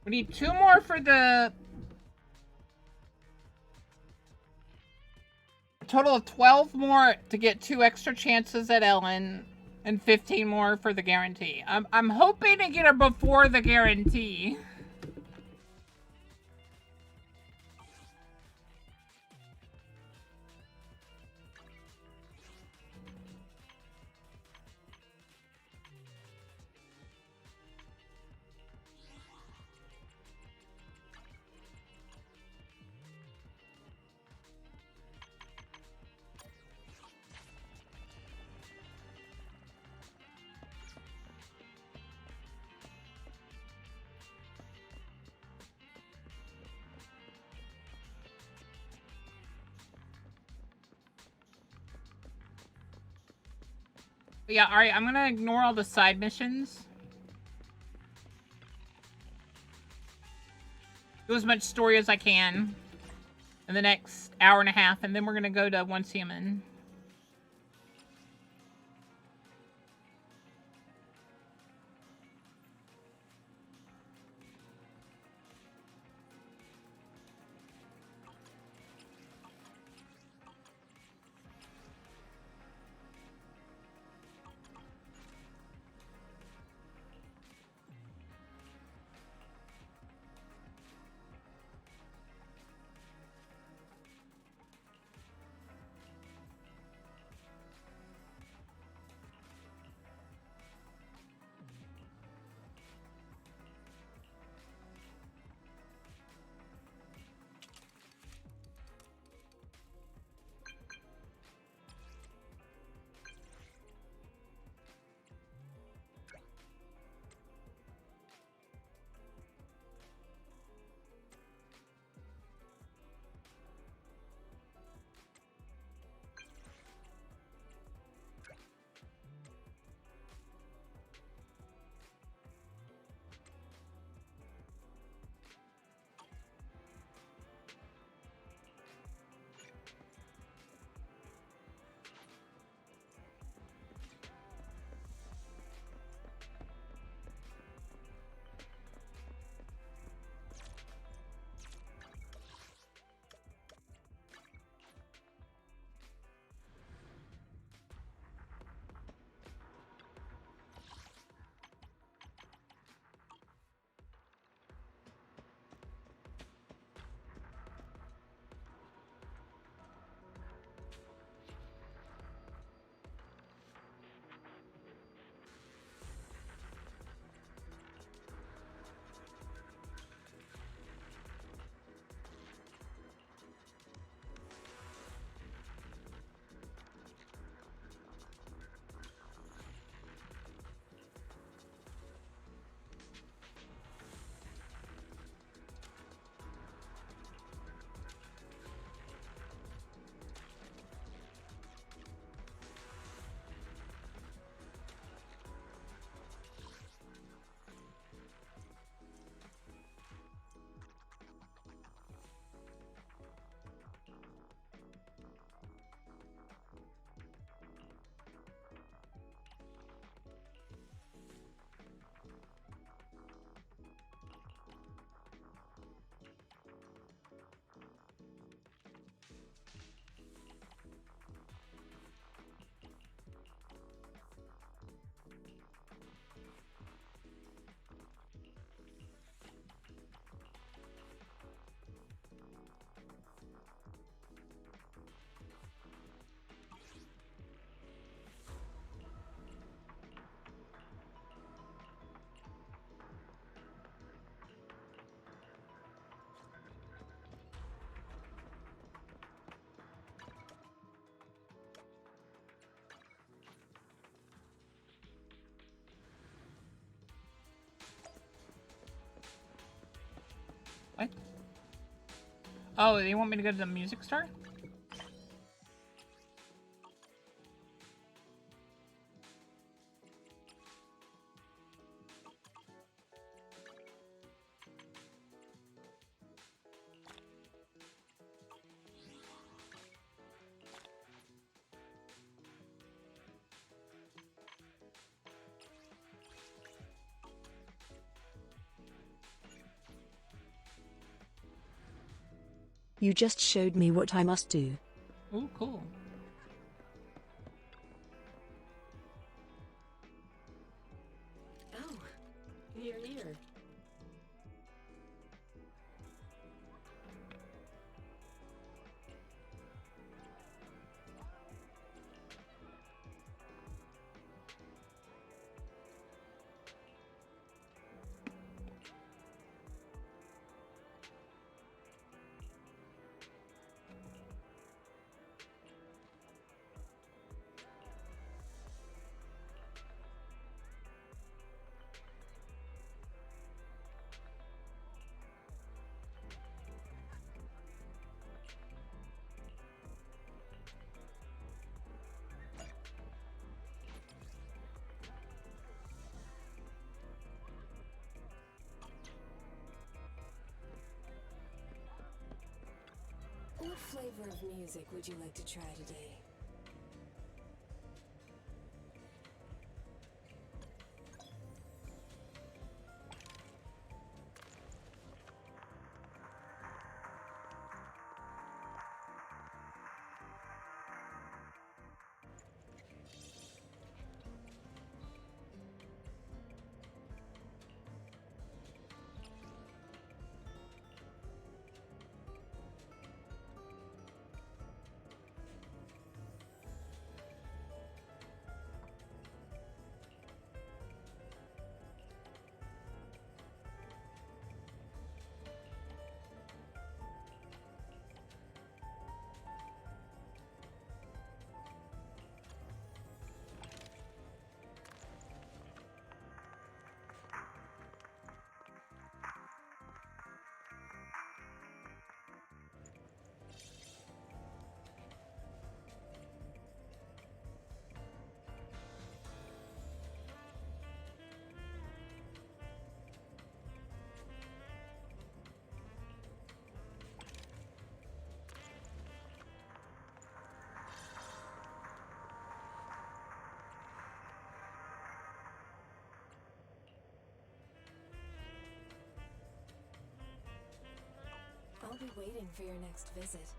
We need 2 more for the a total of 12 more to get 2 extra chances at Ellen and 15 more for the guarantee. I'm hoping to get her before the guarantee. But yeah, alright, I'm gonna ignore all the side missions. Do as much story as I can in the next hour and a half, and then we're gonna go to Once Human. What? Oh, you want me to go to the music store? You just showed me what I must do. Ooh, cool. Oh, you're here. flavor of music would you like to try today? I'll be waiting for your next visit.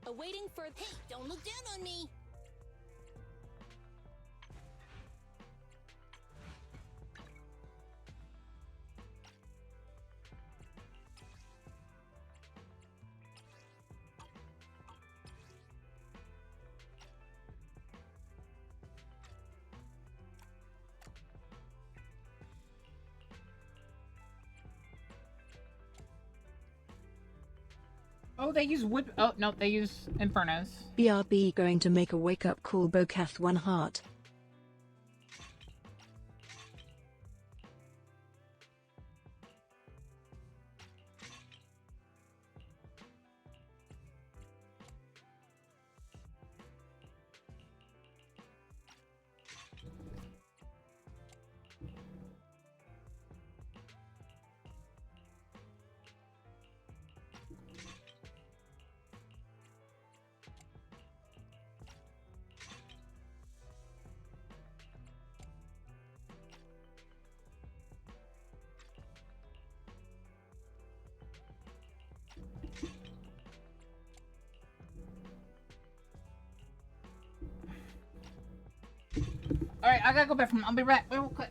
Awaiting for. Hey, don't look down on me! Oh, they use wood. Oh, no, they use Infernos. BRB going to make a wake-up call, Bocath 1 heart. Alright, I gotta go back from. I'll be right real quick.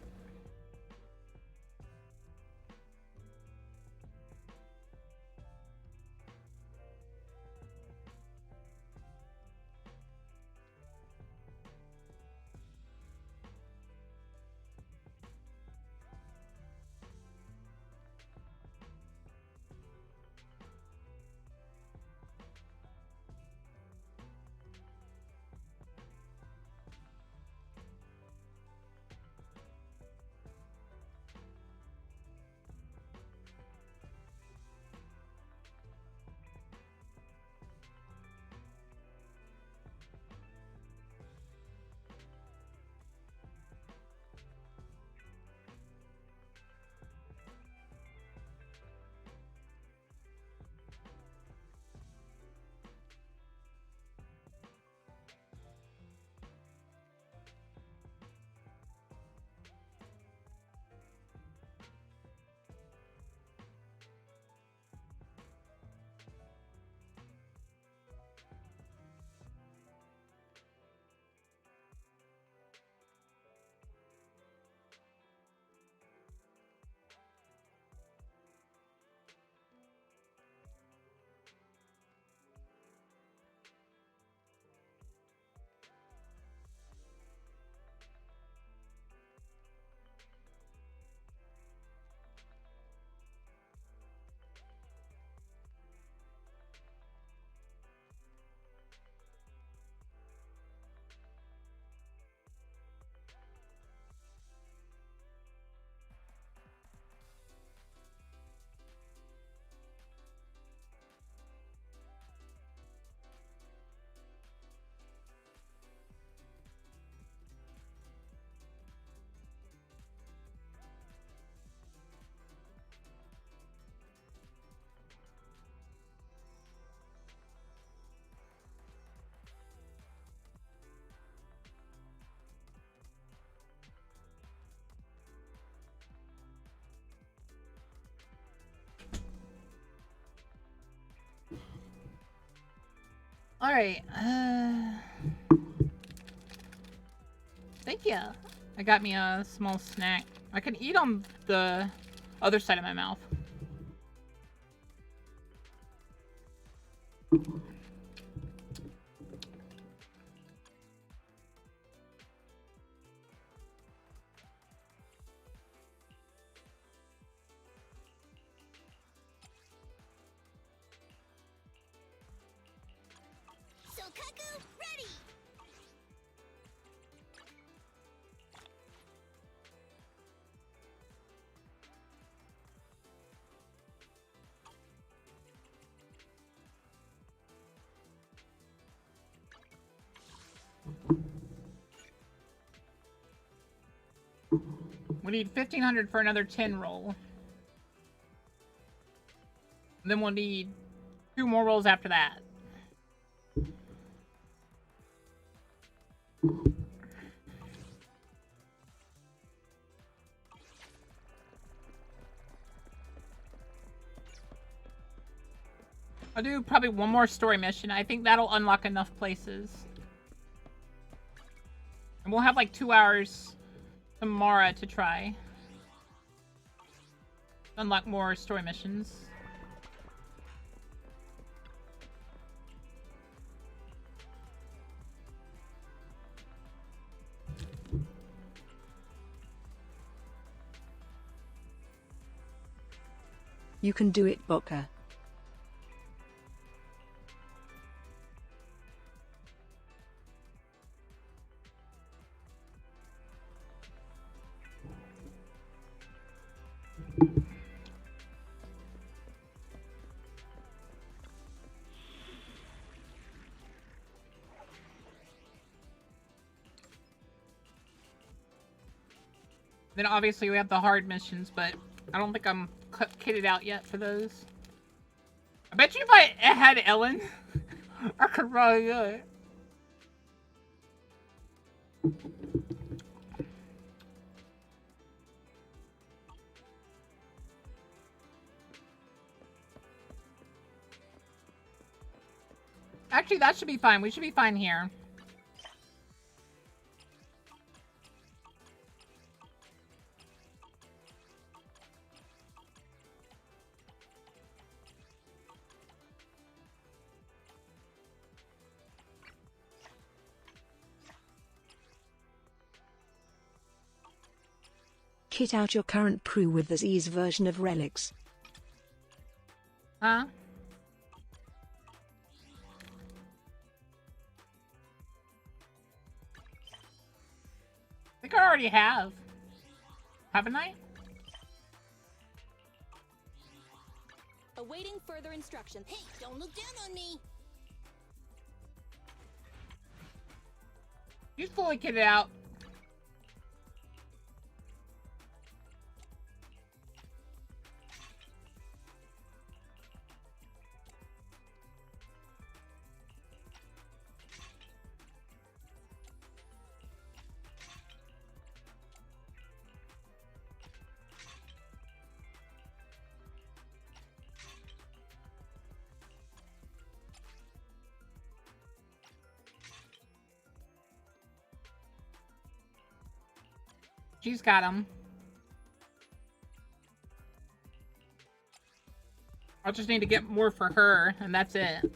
Alright, thank you. I got me a small snack. I can eat on the other side of my mouth. Sokaku, ready! We need 1,500 for another 10 roll. Then we'll need 2 more rolls after that. I'll do probably one more story mission. I think that'll unlock enough places. And we'll have like 2 hours tomorrow to try. Unlock more story missions. You can do it, Boca. Then obviously we have the hard missions, but I don't think I'm kitted out yet for those. I bet you if I had Ellen, I could probably do it. Actually, that should be fine. We should be fine here. Kit out your current crew with the Z's version of relics. Huh? I think I already have. Haven't I? Awaiting further instructions. Hey, don't look down on me! He's fully kitted out. She's got him. I'll just need to get more for her, and that's it.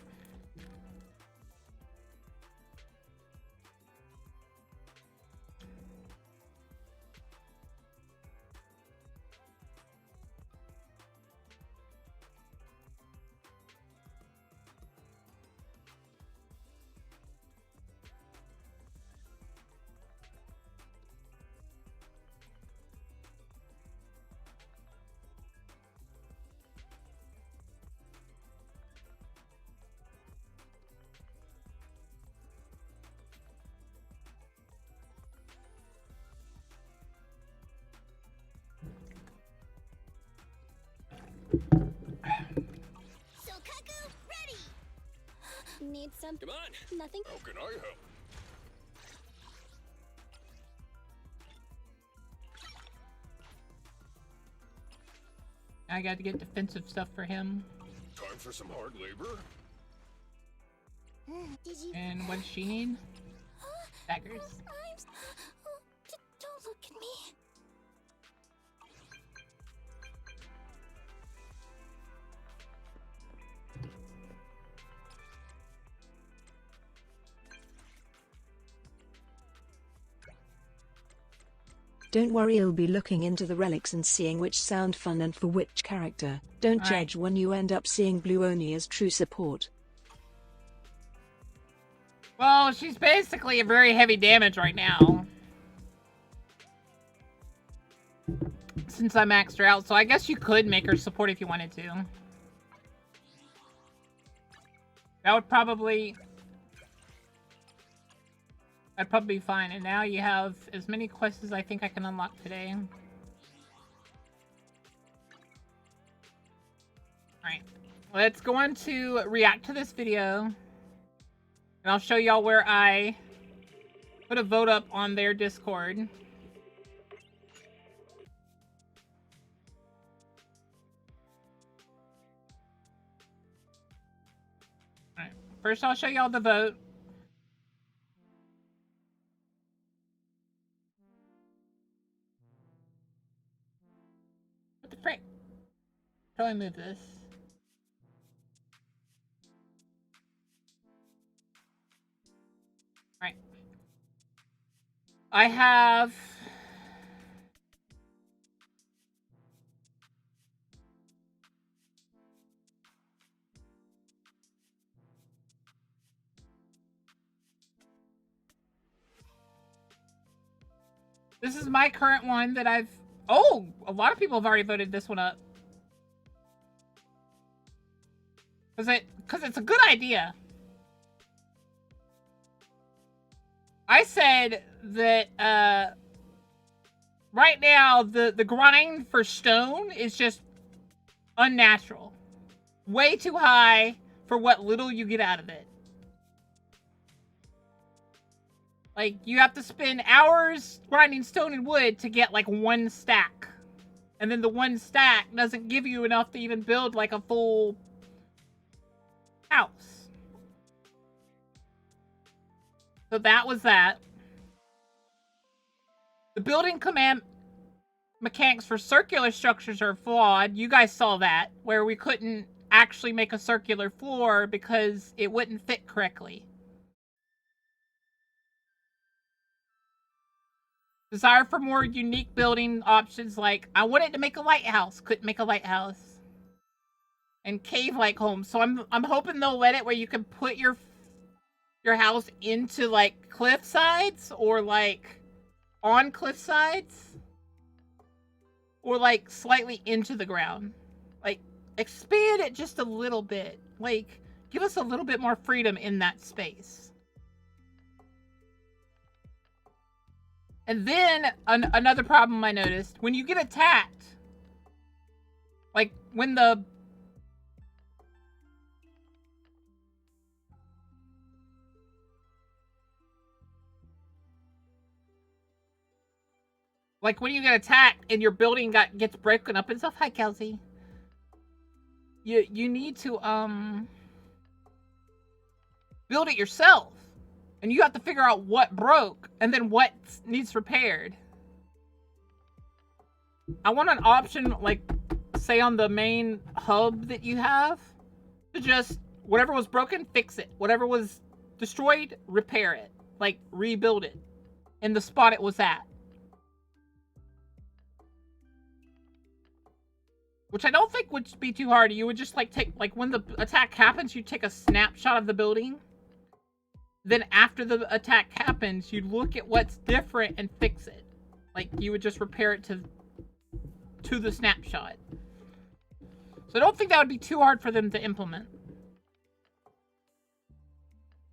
Sokaku, ready! Need some... Come on! Nothing? How can I help? I got to get defensive stuff for him. Time for some hard labor? And what does she need? Daggers. Don't look at me. Don't worry, you'll be looking into the relics and seeing which sound fun and for which character. Don't judge when you end up seeing Blue Oni as true support. Well, she's basically a very heavy damage right now. Since I maxed her out, so I guess you could make her support if you wanted to. That would probably... That'd probably be fine. And now you have as many quests as I think I can unlock today. Alright. Let's go on to react to this video. And I'll show y'all where I put a vote up on their Discord. Alright. First, I'll show y'all the vote. What the frick? How do I move this? Right. I have... This is my current one that I've... Oh! A lot of people have already voted this one up. Because it's a good idea. I said that, right now, the grind for stone is just unnatural. Way too high for what little you get out of it. Like, you have to spend hours grinding stone and wood to get, like, one stack. And then the one stack doesn't give you enough to even build, like, a full house. So that was that. The building command mechanics for circular structures are flawed. You guys saw that, where we couldn't actually make a circular floor because it wouldn't fit correctly. Desire for more unique building options, like I wanted to make a lighthouse, couldn't make a lighthouse. And cave-like homes. So I'm hoping they'll let it where you can put your house into like cliff sides or like on cliff sides or like slightly into the ground. Like expand it just a little bit. Like give us a little bit more freedom in that space. And then another problem I noticed, when you get attacked, like when the when you get attacked and your building gets broken up and stuff. Hi, Kelsey. You need to build it yourself. And you have to figure out what broke and then what needs repaired. I want an option, like, say on the main hub that you have, to just, whatever was broken, fix it. Whatever was destroyed, repair it. Like, rebuild it in the spot it was at. Which I don't think would be too hard. You would just, like, take, like, when the attack happens, you take a snapshot of the building. Then after the attack happens, you look at what's different and fix it. Like, you would just repair it to the snapshot. So I don't think that would be too hard for them to implement.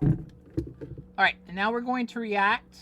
Alright, and now we're going to react